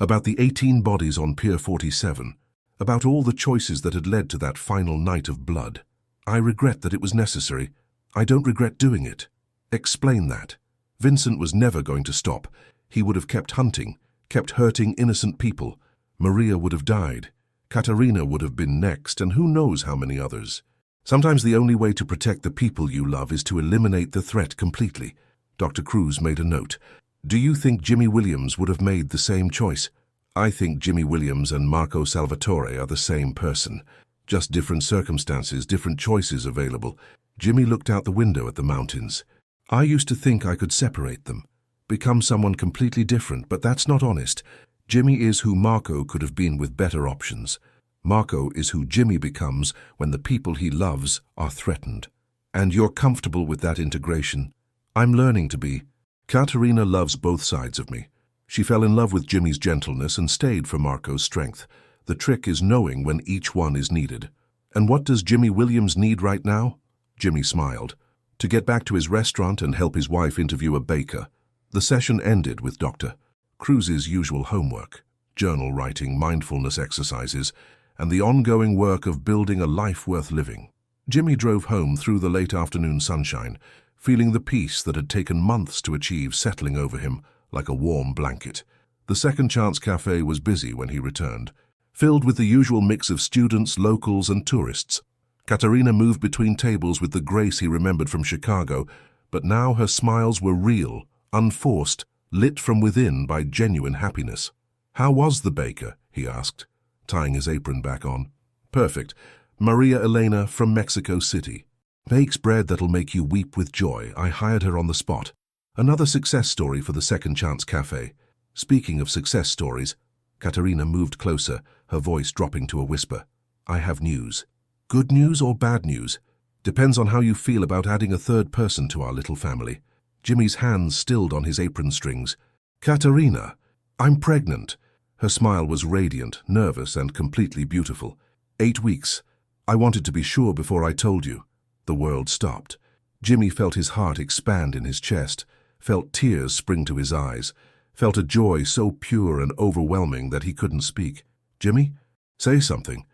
about the 18 bodies on Pier 47, about all the choices that had led to that final night of blood. "I regret that it was necessary. I don't regret doing it." "Explain that." Vincent was never going to stop. He would have kept hunting, kept hurting innocent people. Maria would have died. Katerina would have been next, and who knows how many others. Sometimes the only way to protect the people you love is to eliminate the threat completely. Dr. Cruz made a note. "Do you think Jimmy Williams would have made the same choice?" "I think Jimmy Williams and Marco Salvatore are the same person. Just different circumstances, different choices available." Jimmy looked out the window at the mountains. "I used to think I could separate them, become someone completely different, but that's not honest. Jimmy is who Marco could have been with better options. Marco is who Jimmy becomes when the people he loves are threatened. And you're comfortable with that integration?" "I'm learning to be." Katerina loves both sides of me. She fell in love with Jimmy's gentleness and stayed for Marco's strength. The trick is knowing when each one is needed. "And what does Jimmy Williams need right now?" Jimmy smiled. "To get back to his restaurant and help his wife interview a baker." The session ended with Dr. Cruz's usual homework, journal writing, mindfulness exercises, and the ongoing work of building a life worth living. Jimmy drove home through the late afternoon sunshine, feeling the peace that had taken months to achieve settling over him like a warm blanket. The Second Chance Cafe was busy when he returned, filled with the usual mix of students, locals, and tourists. Katerina moved between tables with the grace he remembered from Chicago, but now her smiles were real, unforced, lit from within by genuine happiness. "How was the baker?" he asked, tying his apron back on. "Perfect. Maria Elena from Mexico City. Bakes bread that'll make you weep with joy. I hired her on the spot." Another success story for the Second Chance Cafe. Speaking of success stories, Katerina moved closer, her voice dropping to a whisper. "I have news. Good news or bad news? Depends on how you feel about adding a third person to our little family." Jimmy's hands stilled on his apron strings. "Katerina, I'm pregnant." Her smile was radiant, nervous, and completely beautiful. 8 weeks. I wanted to be sure before I told you." The world stopped. Jimmy felt his heart expand in his chest, felt tears spring to his eyes, felt a joy so pure and overwhelming that he couldn't speak. "Jimmy, say something."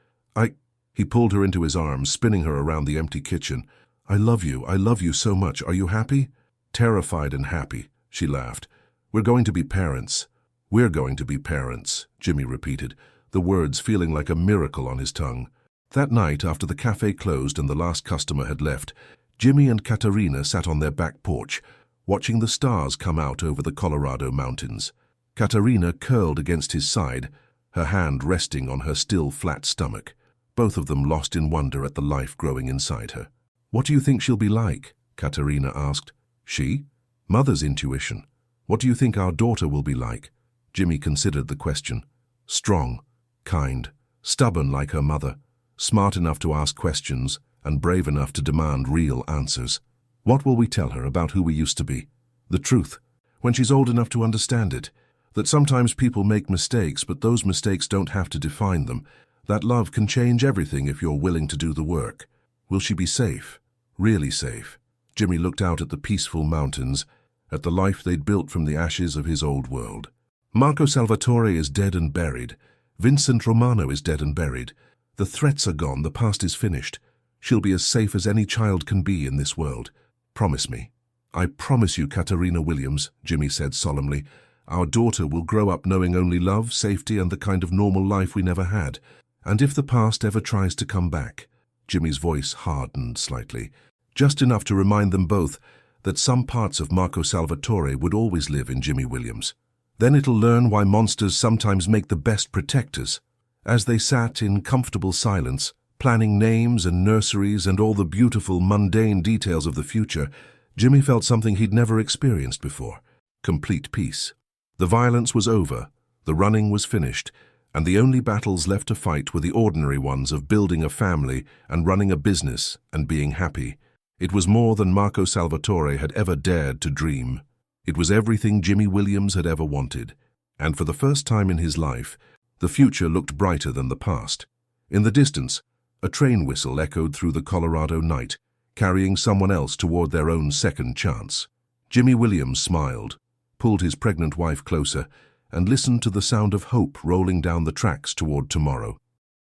He pulled her into his arms, spinning her around the empty kitchen. I love you so much. Are you happy?" "Terrified and happy," she laughed. "We're going to be parents." "We're going to be parents," Jimmy repeated, the words feeling like a miracle on his tongue. That night, after the cafe closed and the last customer had left, Jimmy and Katerina sat on their back porch, watching the stars come out over the Colorado mountains. Katerina curled against his side, her hand resting on her still flat stomach, both of them lost in wonder at the life growing inside her. "What do you think she'll be like?" Katerina asked. "She?" "Mother's intuition. What do you think our daughter will be like?" Jimmy considered the question. "Strong, kind, stubborn like her mother, smart enough to ask questions, and brave enough to demand real answers." "What will we tell her about who we used to be?" "The truth, when she's old enough to understand it. That sometimes people make mistakes, but those mistakes don't have to define them. That love can change everything if you're willing to do the work." "Will she be safe? Really safe?" Jimmy looked out at the peaceful mountains, at the life they'd built from the ashes of his old world. Marco Salvatore is dead and buried. Vincent Romano is dead and buried. The threats are gone, the past is finished. She'll be as safe as any child can be in this world. Promise me. I promise you, Katerina Williams, Jimmy said solemnly. Our daughter will grow up knowing only love, safety, and the kind of normal life we never had. And if the past ever tries to come back, Jimmy's voice hardened slightly, just enough to remind them both that some parts of Marco Salvatore would always live in Jimmy Williams. Then it'll learn why monsters sometimes make the best protectors. As they sat in comfortable silence, planning names and nurseries and all the beautiful, mundane details of the future, Jimmy felt something he'd never experienced before: complete peace. The violence was over, the running was finished, and the only battles left to fight were the ordinary ones of building a family and running a business and being happy. It was more than Marco Salvatore had ever dared to dream. It was everything Jimmy Williams had ever wanted. And for the first time in his life, the future looked brighter than the past. In the distance, a train whistle echoed through the Colorado night, carrying someone else toward their own second chance. Jimmy Williams smiled, pulled his pregnant wife closer, and listened to the sound of hope rolling down the tracks toward tomorrow.